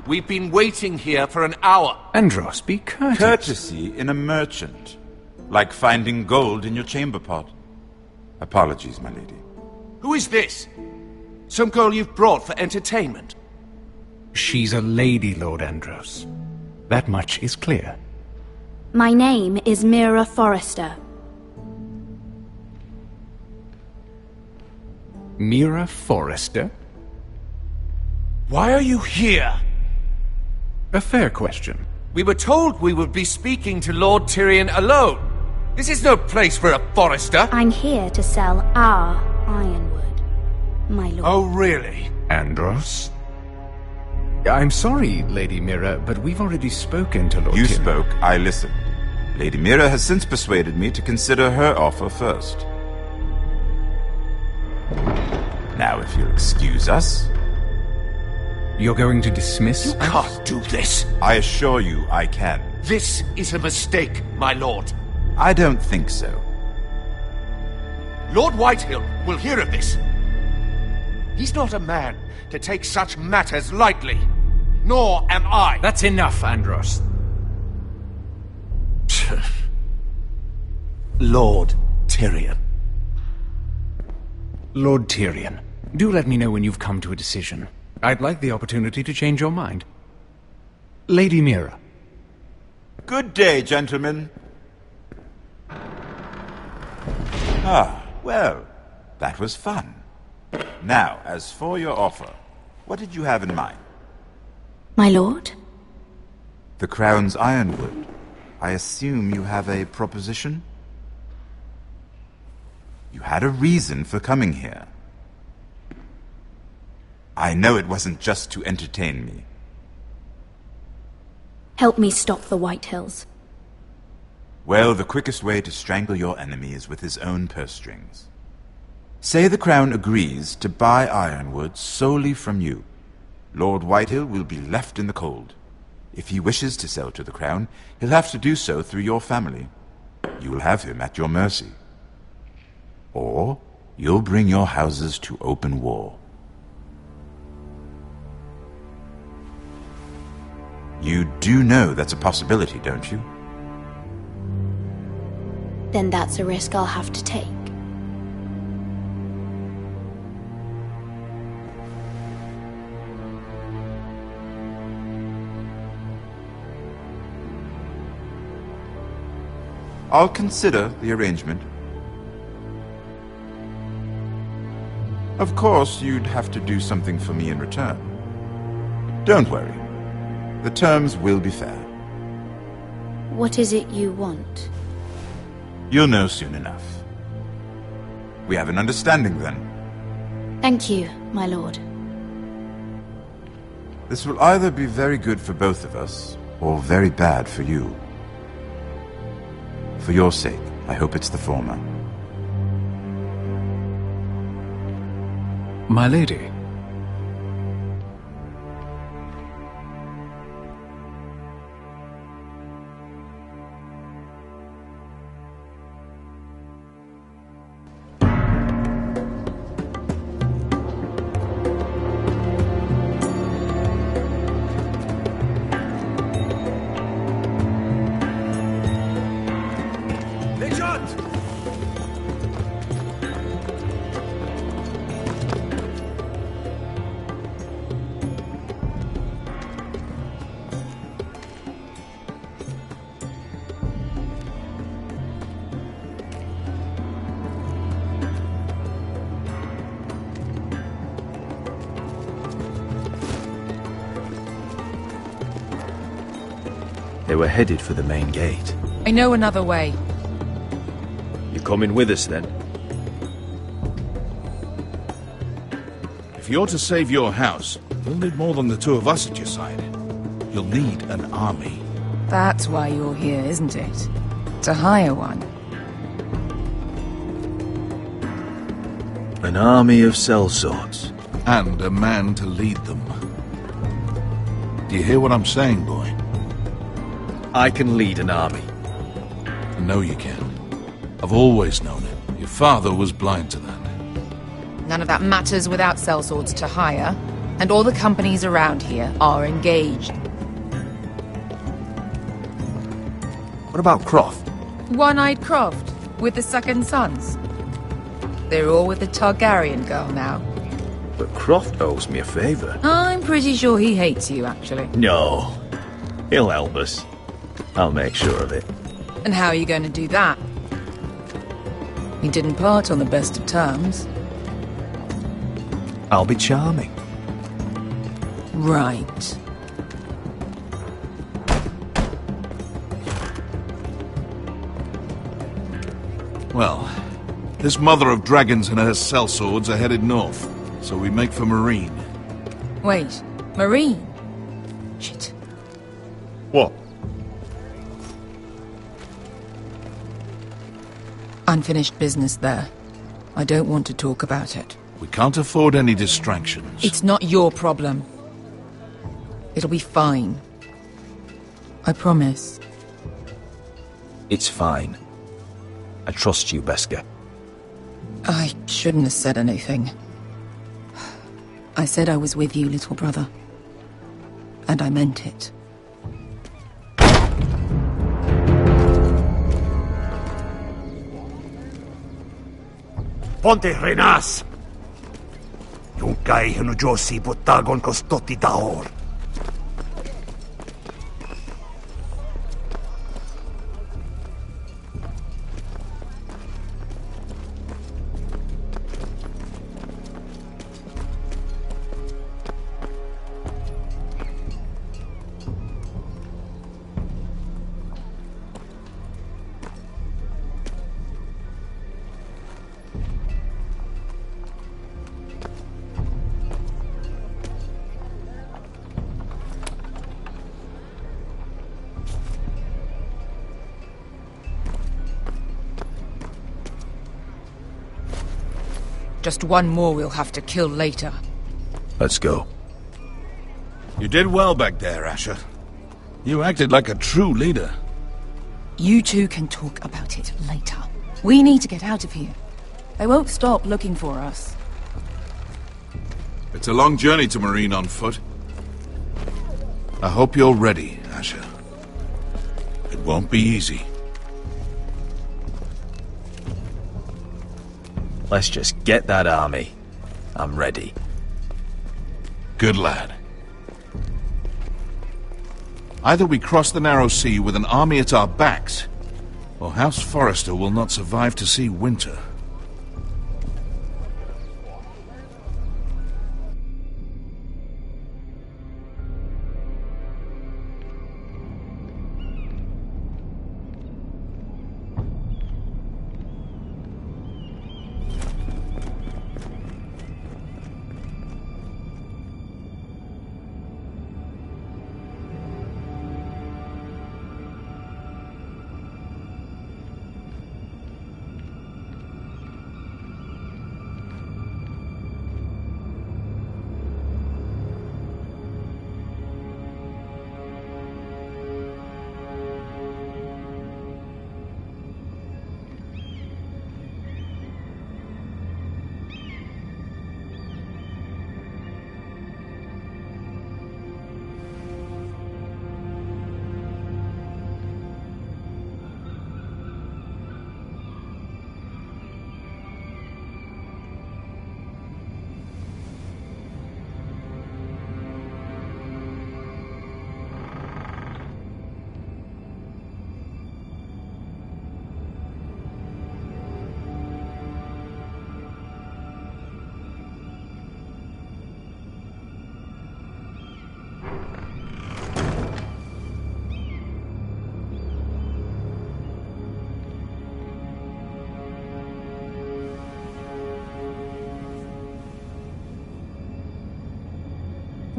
We've been waiting here for an hour. Andros, be courteous. Courtesy in a merchant. Like finding gold in your chamber pot. Apologies, my lady. Who is this? Some girl you've brought for entertainment? She's a lady, Lord Andros. That much is clear. My name is Mira Forrester. Mira Forrester? Why are you here? A fair question. We were told we would be speaking to Lord Tyrion alone. This is no place for a Forrester. I'm here to sell our ironwood, my lord. Oh, really? Andros? I'm sorry, Lady Mira, but we've already spoken to Lord You Tyrion. spoke, I listened. Lady Mira has since persuaded me to consider her offer first. Now, if you'll excuse us... You're going to dismiss You can't do this. I assure you I can. This is a mistake, my lord. I don't think so. Lord Whitehill will hear of this. He's not a man to take such matters lightly. Nor am I. That's enough, Andros. Lord Tyrion. Lord Tyrion, do let me know when you've come to a decision. I'd like the opportunity to change your mind. Lady Mira. Good day, gentlemen. Ah, well, that was fun. Now, as for your offer, what did you have in mind? My lord? The Crown's ironwood. I assume you have a proposition? You had a reason for coming here. I know it wasn't just to entertain me. Help me stop the Whitehills. Well, the quickest way to strangle your enemy is with his own purse strings. Say the Crown agrees to buy ironwood solely from you. Lord Whitehill will be left in the cold. If he wishes to sell to the Crown, he'll have to do so through your family. You will have him at your mercy. Or you'll bring your houses to open war. You do know that's a possibility, don't you? Then that's a risk I'll have to take. I'll consider the arrangement. Of course, you'd have to do something for me in return. Don't worry. The terms will be fair. What is it you want? You'll know soon enough. We have an understanding then. Thank you, my lord. This will either be very good for both of us, or very bad for you. For your sake, I hope it's the former. My lady. They were headed for the main gate. I know another way. You coming with us, then? If you're to save your house, you'll need more than the two of us at your side. You'll need an army. That's why you're here, isn't it? To hire one. An army of sellswords. And a man to lead them. Do you hear what I'm saying, boy? I can lead an army. I know you can. I've always known it. Your father was blind to that. None of that matters without sellswords to hire, and all the companies around here are engaged. What about Croft? One-Eyed Croft, with the second sons. They're all with the Targaryen girl now. But Croft owes me a favor. I'm pretty sure he hates you, actually. No. He'll help us. I'll make sure of it. And how are you going to do that? He didn't part on the best of terms. I'll be charming. Right. Well, this mother of dragons and her sellswords are headed north, so we make for Marine. Wait, Marine? Shit. What? Unfinished business there. I don't want to talk about it. We can't afford any distractions. It's not your problem. It'll be fine. I promise. It's fine. I trust you, Beskha. I shouldn't have said anything. I said I was with you, little brother. And I meant it. Ponte Renas! Yung kay Hanujosi Botagon Kostoti Daor. Just one more we'll have to kill later. Let's go. You did well back there, Asher. You acted like a true leader. You two can talk about it later. We need to get out of here. They won't stop looking for us. It's a long journey to Marine on foot. I hope you're ready, Asher. It won't be easy. Let's just get that army. I'm ready. Good lad. Either we cross the narrow sea with an army at our backs, or House Forrester will not survive to see winter.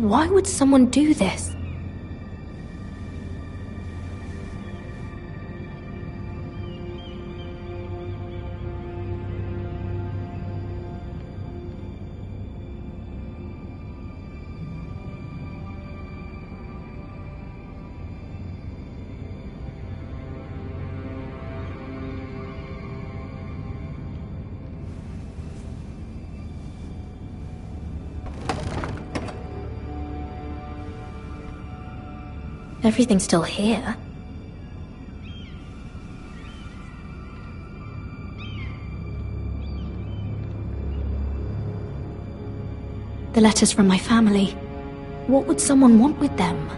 Why would someone do this? Everything's still here. The letters from my family. What would someone want with them?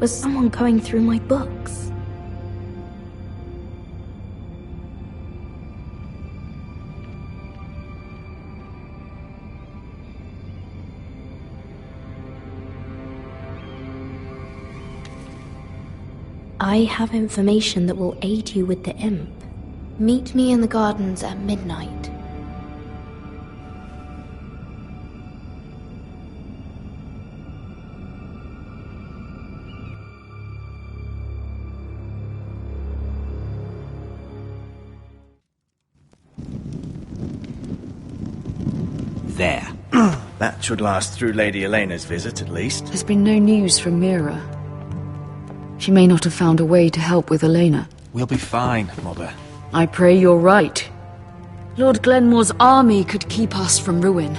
Was someone going through my books? I have information that will aid you with the imp. Meet me in the gardens at midnight. There. That should last through Lady Elena's visit, at least. There's been no news from Mira. She may not have found a way to help with Elena. We'll be fine, Mother. I pray you're right. Lord Glenmore's army could keep us from ruin.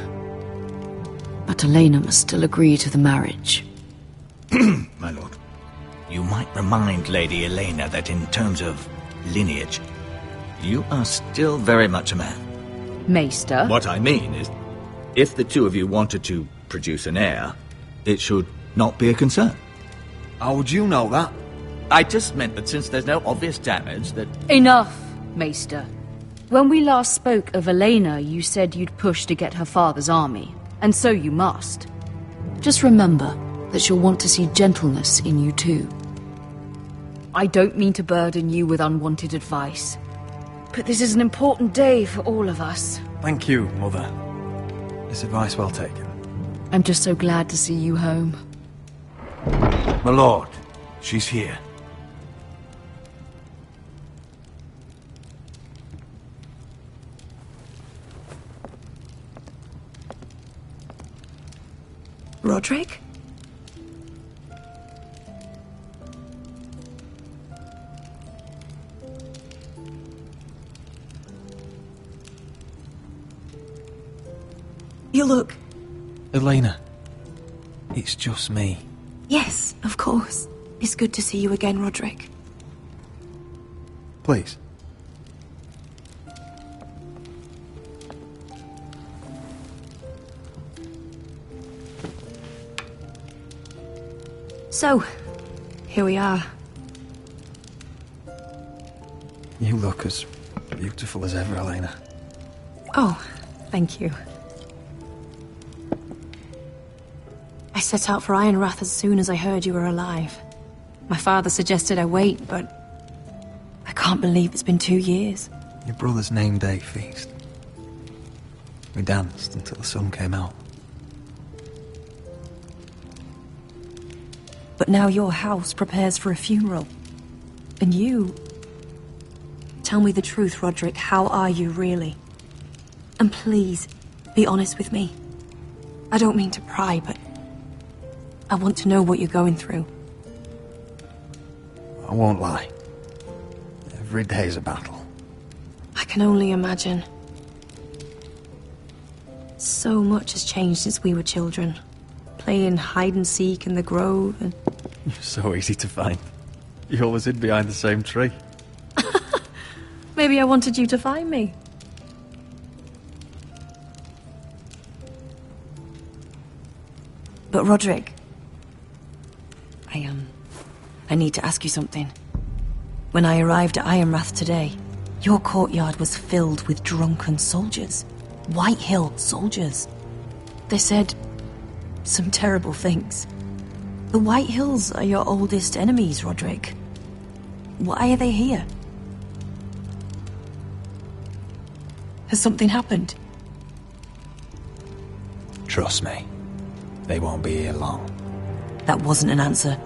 But Elena must still agree to the marriage. My lord, you might remind Lady Elena that in terms of lineage, you are still very much a man. Maester? What I mean is, if the two of you wanted to produce an heir, it should not be a concern. How would you know that? I just meant that since there's no obvious damage that... Enough, Maester. When we last spoke of Elena, you said you'd push to get her father's army. And so you must. Just remember that she'll want to see gentleness in you too. I don't mean to burden you with unwanted advice, but this is an important day for all of us. Thank you, Mother. This advice well taken. I'm just so glad to see you home. My lord, she's here. Roderick? You look... Elena, it's just me. Yes, of course. It's good to see you again, Roderick. Please. So, here we are. You look as beautiful as ever, Elena. Oh, thank you. I set out for Ironrath as soon as I heard you were alive. My father suggested I wait, but I can't believe it's been 2 years. Your brother's name day feast. We danced until the sun came out. But now your house prepares for a funeral. And you... Tell me the truth, Roderick. How are you, really? And please, be honest with me. I don't mean to pry, but... I want to know what you're going through. I won't lie. Every day's a battle. I can only imagine. So much has changed since we were children. Playing hide-and-seek in the grove and... You're so easy to find. You always hid behind the same tree. Maybe I wanted you to find me. But Roderick... I need to ask you something. When I arrived at Ironrath today, your courtyard was filled with drunken soldiers. White Hill soldiers. They said some terrible things. The White Hills are your oldest enemies, Roderick. Why are they here? Has something happened? Trust me, they won't be here long. That wasn't an answer.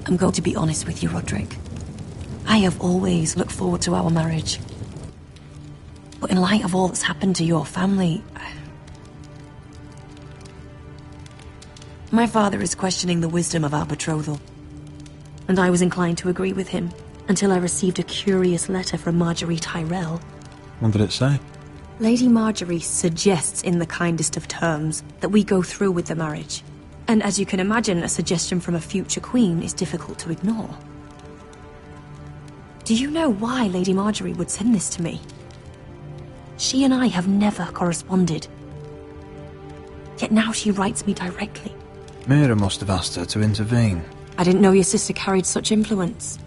I'm going to be honest with you, Roderick. I have always looked forward to our marriage. But in light of all that's happened to your family... My father is questioning the wisdom of our betrothal. And I was inclined to agree with him, until I received a curious letter from Marjorie Tyrell. What did it say? Lady Marjorie suggests in the kindest of terms that we go through with the marriage. And as you can imagine, a suggestion from a future queen is difficult to ignore. Do you know why Lady Marjorie would send this to me? She and I have never corresponded. Yet now she writes me directly. Mira must have asked her to intervene. I didn't know your sister carried such influence.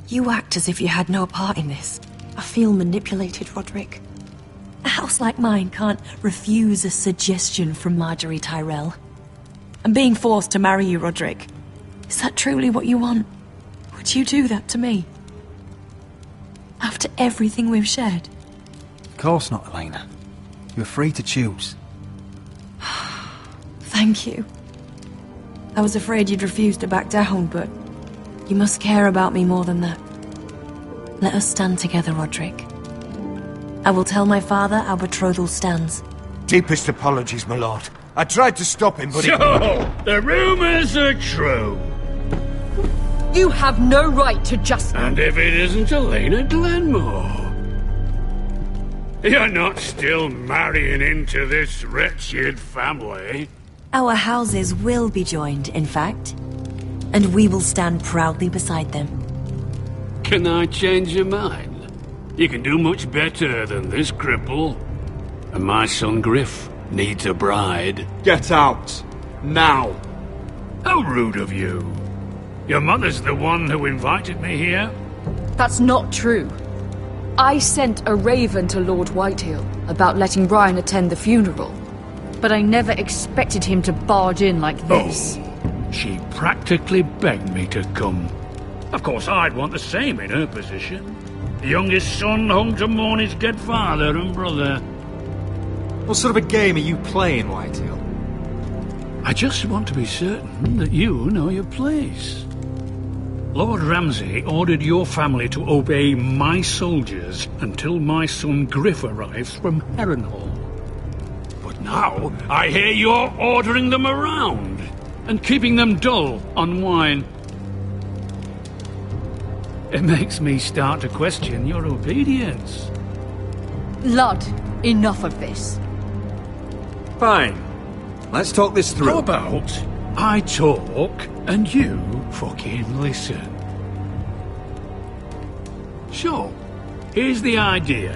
You act as if you had no part in this. I feel manipulated, Roderick. A house like mine can't refuse a suggestion from Marjorie Tyrell. I'm being forced to marry you, Roderick. Is that truly what you want? Would you do that to me? After everything we've shared? Of course not, Elena. You're free to choose. Thank you. I was afraid you'd refuse to back down, but you must care about me more than that. Let us stand together, Roderick. I will tell my father our betrothal stands. Deepest apologies, my lord. I tried to stop him, but So, the rumors are true. You have no right to just... And if it isn't Elena Glenmore? You're not still marrying into this wretched family. Our houses will be joined, in fact. And we will stand proudly beside them. Can I change your mind? You can do much better than this cripple. And my son Griff needs a bride. Get out. Now. How rude of you. Your mother's the one who invited me here. That's not true. I sent a raven to Lord Whitehill about letting Brian attend the funeral. But I never expected him to barge in like this. Oh, she practically begged me to come. Of course, I'd want the same in her position. The youngest son home to mourn his dead father and brother. What sort of a game are you playing, Whitehill? I just want to be certain that you know your place. Lord Ramsay ordered your family to obey my soldiers until my son Griff arrives from Harrenhal. But now, I hear you're ordering them around and keeping them dull on wine. It makes me start to question your obedience. Lud, enough of this. Fine. Let's talk this through. How about I talk and you fucking listen? So, here's the idea.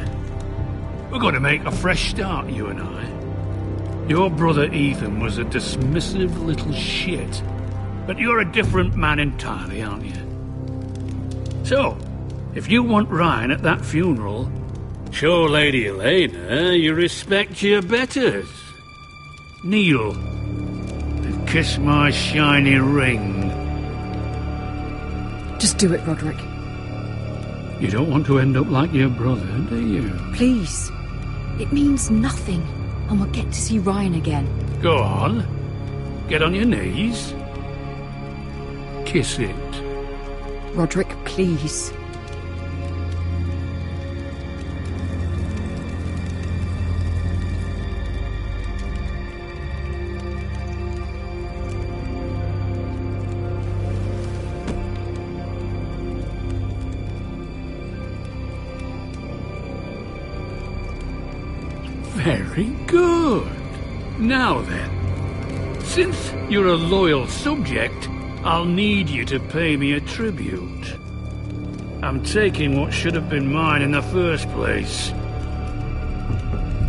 We're going to make a fresh start, you and I. Your brother Ethan was a dismissive little shit. But you're a different man entirely, aren't you? So, if you want Ryan at that funeral, show Lady Elena you respect your betters. Kneel and kiss my shiny ring. Just do it, Roderick. You don't want to end up like your brother, do you? Please. It means nothing, and we'll get to see Ryan again. Go on. Get on your knees. Kiss it. Roderick, please. Very good. Now then, since you're a loyal subject, I'll need you to pay me a tribute. I'm taking what should have been mine in the first place.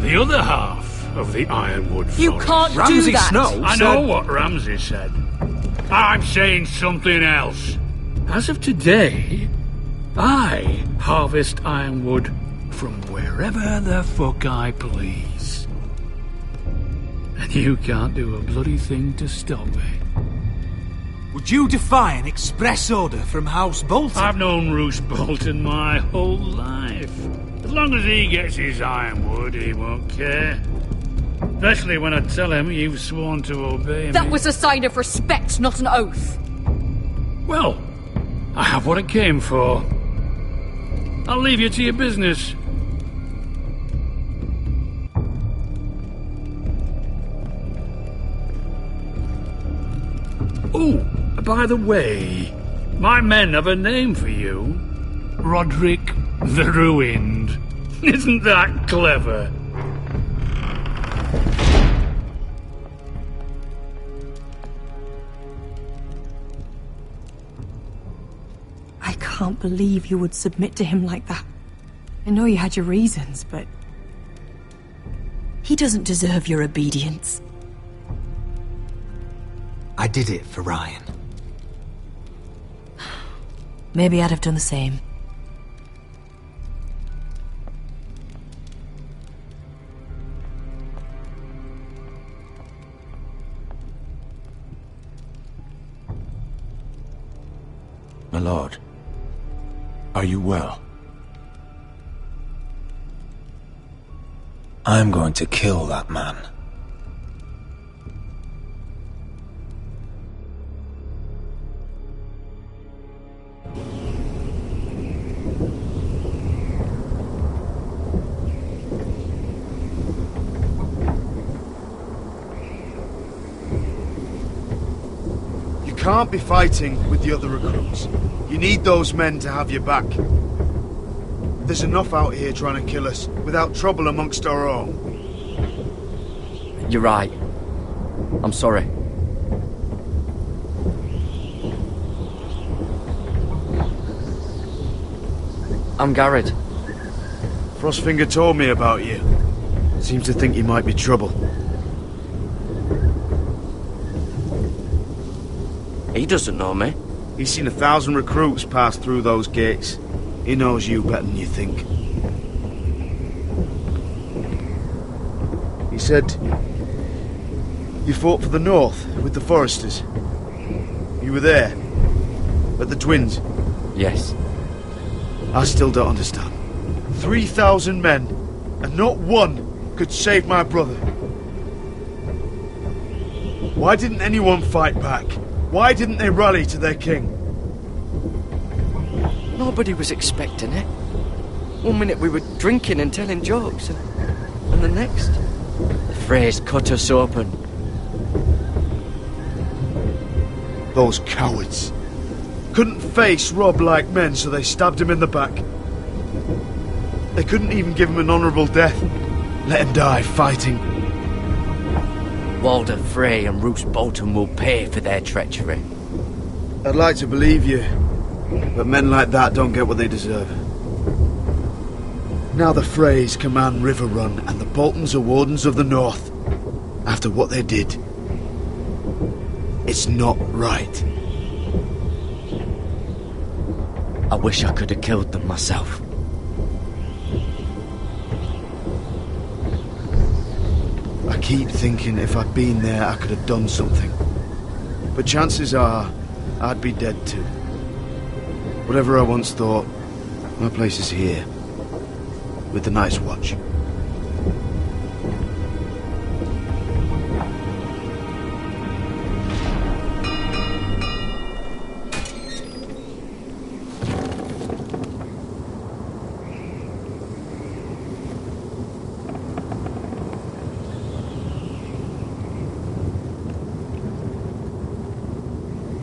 The other half of the Ironwood Forest. You can't do Ramsay that! Snow I said... know what Ramsay said. I'm saying something else. As of today, I harvest ironwood from wherever the fuck I please. And you can't do a bloody thing to stop me. Would you defy an express order from House Bolton? I've known Roose Bolton my whole life. As long as he gets his ironwood, he won't care. Especially when I tell him you've sworn to obey me. That was a sign of respect, not an oath. Well, I have what I came for. I'll leave you to your business. Oh, by the way, my men have a name for you. Roderick the Ruined. Isn't that clever? I can't believe you would submit to him like that. I know you had your reasons, but... he doesn't deserve your obedience. I did it for Ryan. Maybe I'd have done the same. My lord, are you well? I'm going to kill that man. You can't be fighting with the other recruits. You need those men to have your back. There's enough out here trying to kill us, without trouble amongst our own. You're right. I'm sorry. I'm Garrett. Frostfinger told me about you. Seems to think you might be trouble. He doesn't know me. He's seen 1,000 recruits pass through those gates. He knows you better than you think. He said you fought for the North with the Foresters. You were there, at the Twins. Yes. I still don't understand. 3,000 men, and not one could save my brother. Why didn't anyone fight back? Why didn't they rally to their king? Nobody was expecting it. One minute we were drinking and telling jokes, and the next, the Freys cut us open. Those cowards. Couldn't face Rob like men, so they stabbed him in the back. They couldn't even give him an honourable death. Let him die fighting. Walder Frey and Roose Bolton will pay for their treachery. I'd like to believe you, but men like that don't get what they deserve. Now the Freys command River Run, and the Boltons are Wardens of the North. After what they did, it's not right. I wish I could have killed them myself. I keep thinking if I'd been there, I could have done something. But chances are, I'd be dead too. Whatever I once thought, my place is here. With the Night's Watch.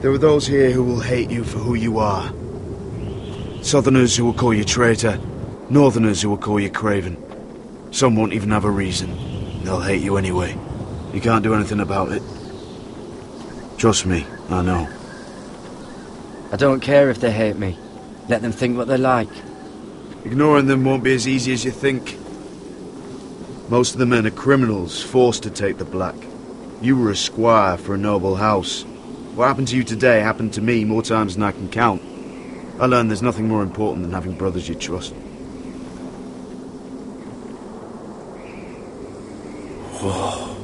There are those here who will hate you for who you are. Southerners who will call you traitor. Northerners who will call you craven. Some won't even have a reason. They'll hate you anyway. You can't do anything about it. Trust me, I know. I don't care if they hate me. Let them think what they like. Ignoring them won't be as easy as you think. Most of the men are criminals, forced to take the black. You were a squire for a noble house. What happened to you today happened to me more times than I can count. I learned there's nothing more important than having brothers you trust. Whoa.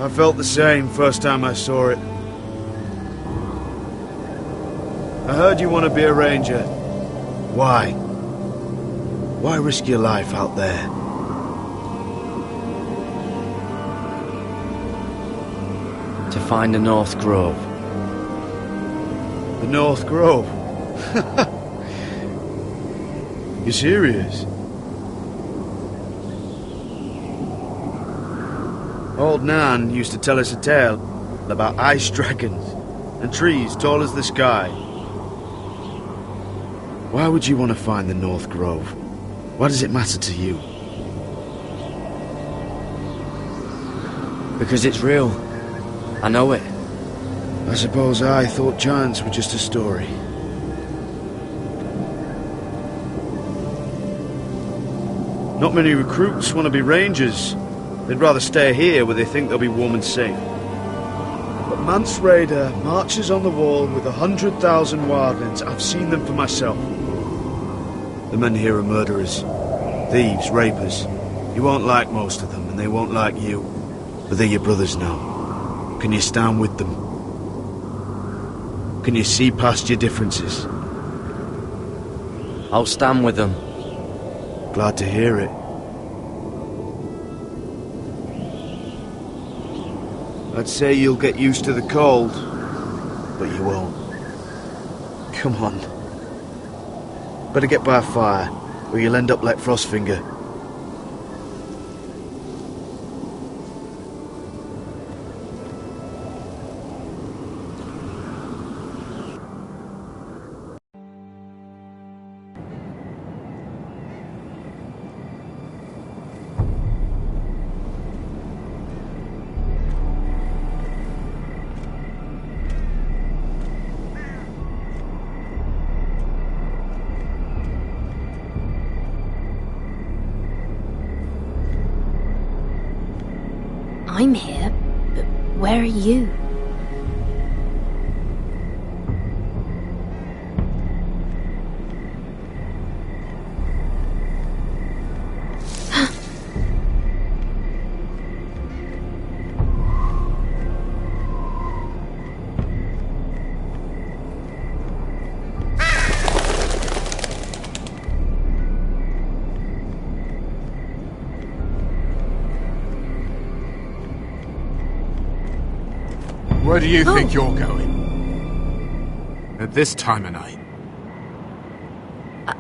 I felt the same first time I saw it. I heard you want to be a ranger. Why? Why risk your life out there? To find the North Grove. The North Grove? You serious? Old Nan used to tell us a tale about ice dragons and trees tall as the sky. Why would you want to find the North Grove? Why does it matter to you? Because it's real. I know it. I suppose I thought giants were just a story. Not many recruits want to be rangers. They'd rather stay here where they think they'll be warm and safe. But Mance Raider marches on the wall with 100,000 wildlings. I've seen them for myself. The men here are murderers, thieves, rapers. You won't like most of them, and they won't like you. But they're your brothers now. Can you stand with them? Can you see past your differences? I'll stand with them. Glad to hear it. I'd say you'll get used to the cold, but you won't. Come on. Better get by a fire, or you'll end up like Frostfinger. I'm here, but where are you? Where do you think you're going? At this time of night?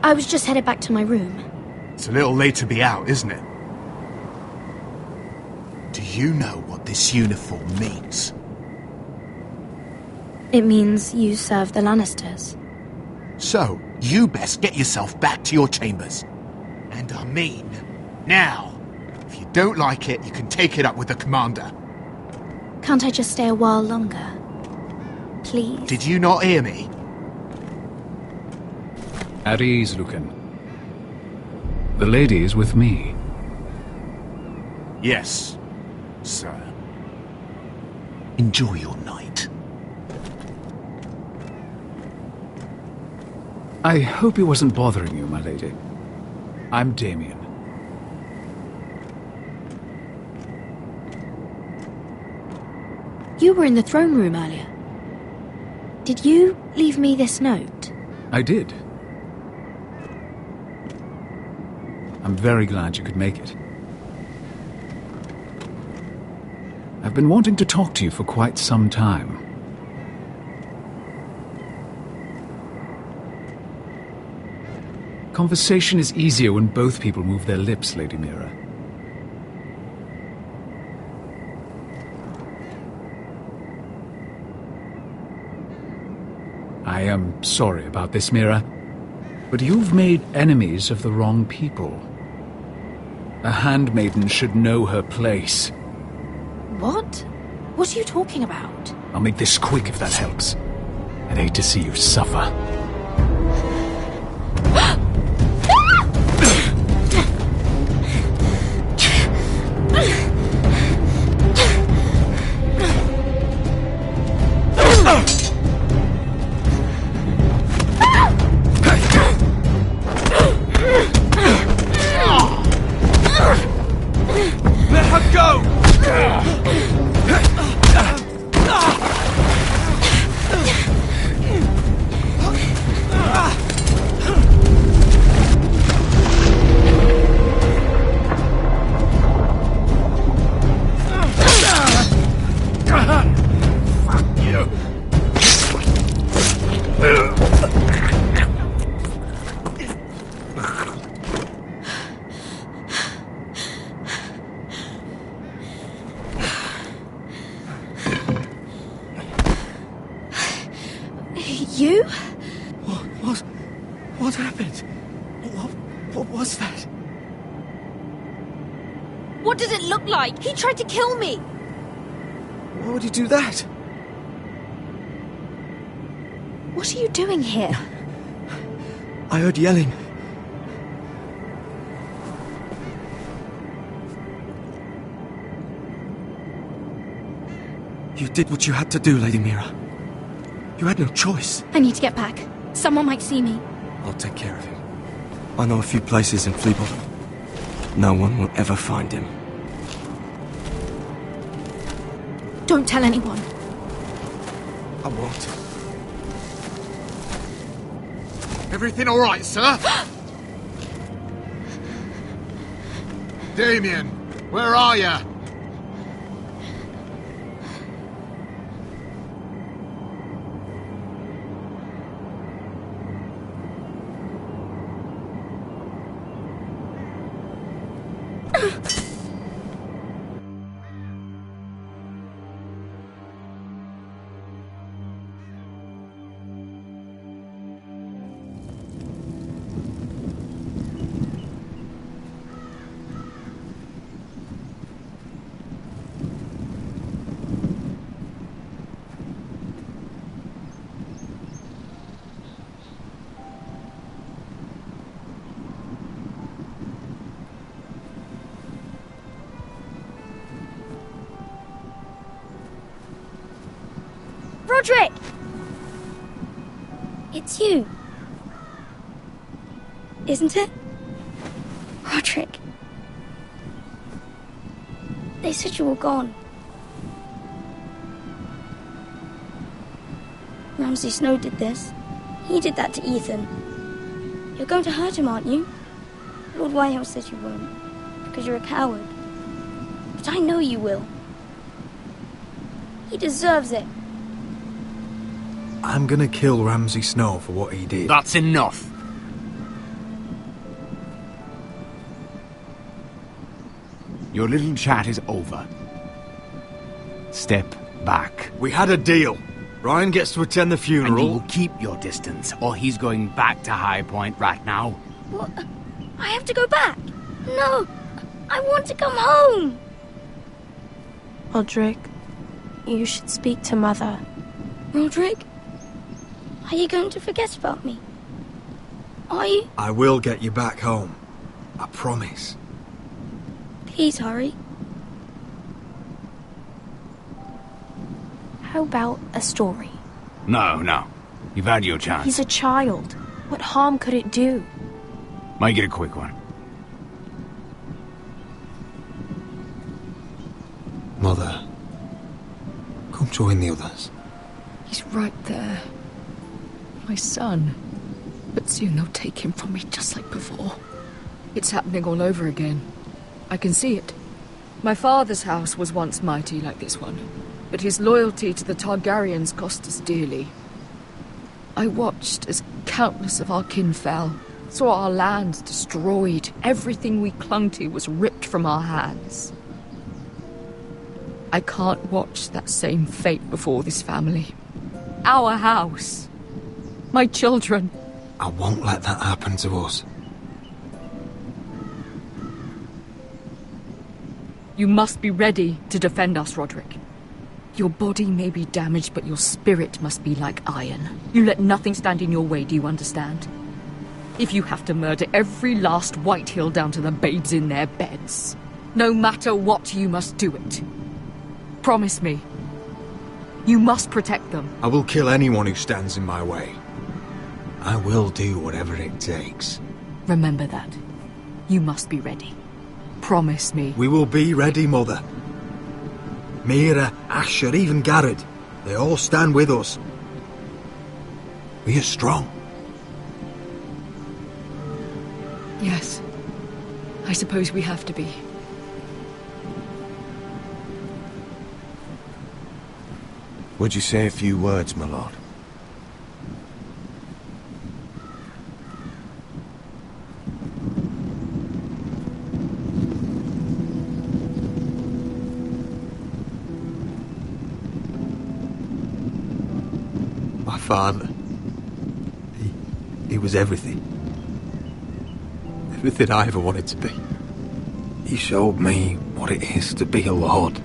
I was just headed back to my room. It's a little late to be out, isn't it? Do you know what this uniform means? It means you serve the Lannisters. So, you best get yourself back to your chambers. And I mean, now. If you don't like it, you can take it up with the commander. Can't I just stay a while longer? Please? Did you not hear me? At ease, Lucan. The lady is with me. Yes, sir. Enjoy your night. I hope he wasn't bothering you, my lady. I'm Damien. You were in the throne room earlier. Did you leave me this note? I did. I'm very glad you could make it. I've been wanting to talk to you for quite some time. Conversation is easier when both people move their lips, Lady Mira. I am sorry about this, Mira, but you've made enemies of the wrong people. A handmaiden should know her place. What? What are you talking about? I'll make this quick if that helps. I'd hate to see you suffer. Let her go! you? What happened? What was that? What does it look like? He tried to kill me! Why would he do that? What are you doing here? I heard yelling. You did what you had to do, Lady Mira. You had no choice. I need to get back. Someone might see me. I'll take care of him. I know a few places in Fleabottom. No one will ever find him. Don't tell anyone. I won't. Everything all right, sir? Damien, where are you? Roderick! It's you. Isn't it? Roderick. They said you were gone. Ramsay Snow did this. He did that to Ethan. You're going to hurt him, aren't you? Lord Whitehouse says you won't, because you're a coward. But I know you will. He deserves it. I'm gonna kill Ramsay Snow for what he did. That's enough. Your little chat is over. Step back. We had a deal. Ryan gets to attend the funeral. And you will keep your distance, or he's going back to High Point right now. What? I have to go back? No! I want to come home! Roderick, you should speak to Mother. Roderick? Are you going to forget about me? Are you? I will get you back home. I promise. Please hurry. How about a story? No. You've had your chance. He's a child. What harm could it do? Make it a quick one. Mother, come join the others. He's right there. My son. But soon they'll take him from me just like before. It's happening all over again. I can see it. My father's house was once mighty like this one, but his loyalty to the Targaryens cost us dearly. I watched as countless of our kin fell, saw our lands destroyed, everything we clung to was ripped from our hands. I can't watch that same fate before this family. Our house. My children. I won't let that happen to us. You must be ready to defend us, Roderick. Your body may be damaged, but your spirit must be like iron. You let nothing stand in your way, do you understand? If you have to murder every last Whitehill down to the babes in their beds, no matter what, you must do it. Promise me. You must protect them. I will kill anyone who stands in my way. I will do whatever it takes. Remember that. You must be ready. Promise me. We will be ready, Mother. Mira, Asher, even Garrett. They all stand with us. We are strong. Yes. I suppose we have to be. Would you say a few words, my lord? My father. He was everything. Everything I ever wanted to be. He showed me what it is to be a lord.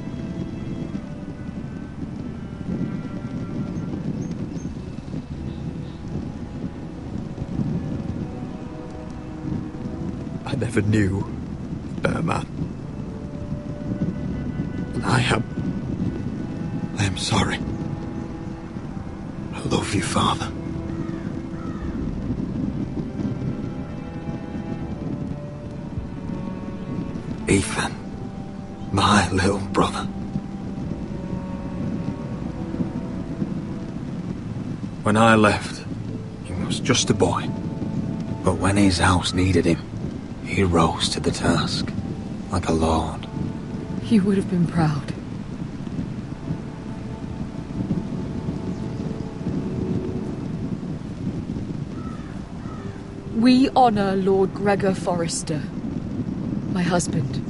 I never knew a better man. And I am sorry. I love you, Father. Ethan, my little brother. When I left, he was just a boy. But when his house needed him, he rose to the task, like a lord. He would have been proud. We honor Lord Gregor Forrester, my husband,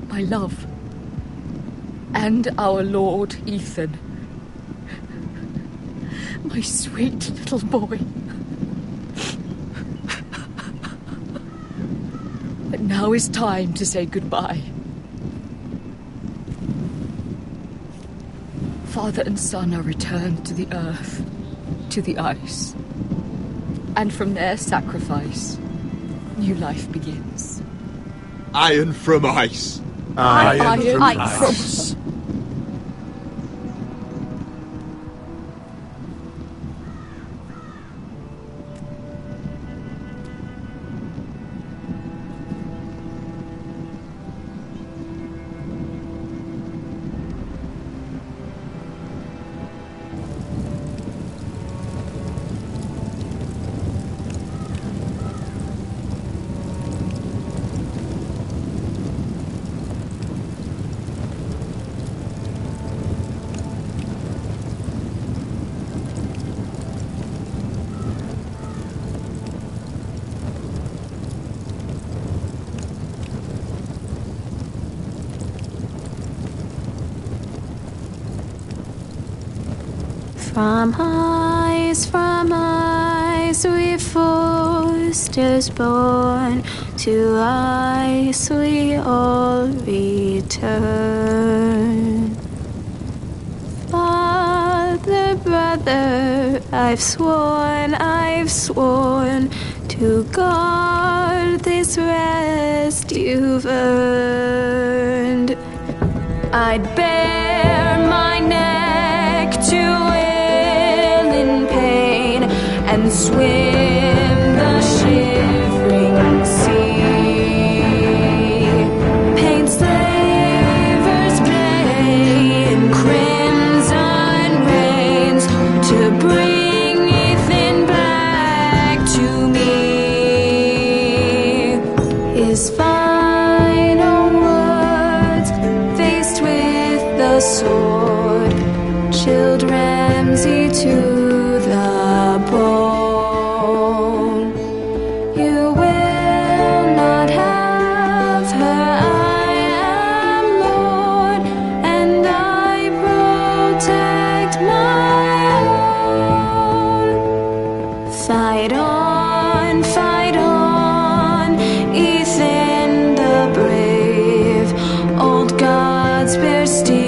my love, and our Lord Ethan, my sweet little boy. But now is time to say goodbye. Father and son are returned to the earth, to the ice. And from their sacrifice, new life begins. Iron from ice. Iron from ice. From ice we foresters born, to ice we all return. Father, brother, I've sworn to guard this rest you've earned. I'd bare my neck to and swim the shivering sea. Paint slavers play in crimson rains to bring Ethan back to me. His final words, faced with the sword, chilled Ramsay to the bone. You will not have her, I am Lord, and I protect my own. Fight on, Ethan the brave, old gods bear steel.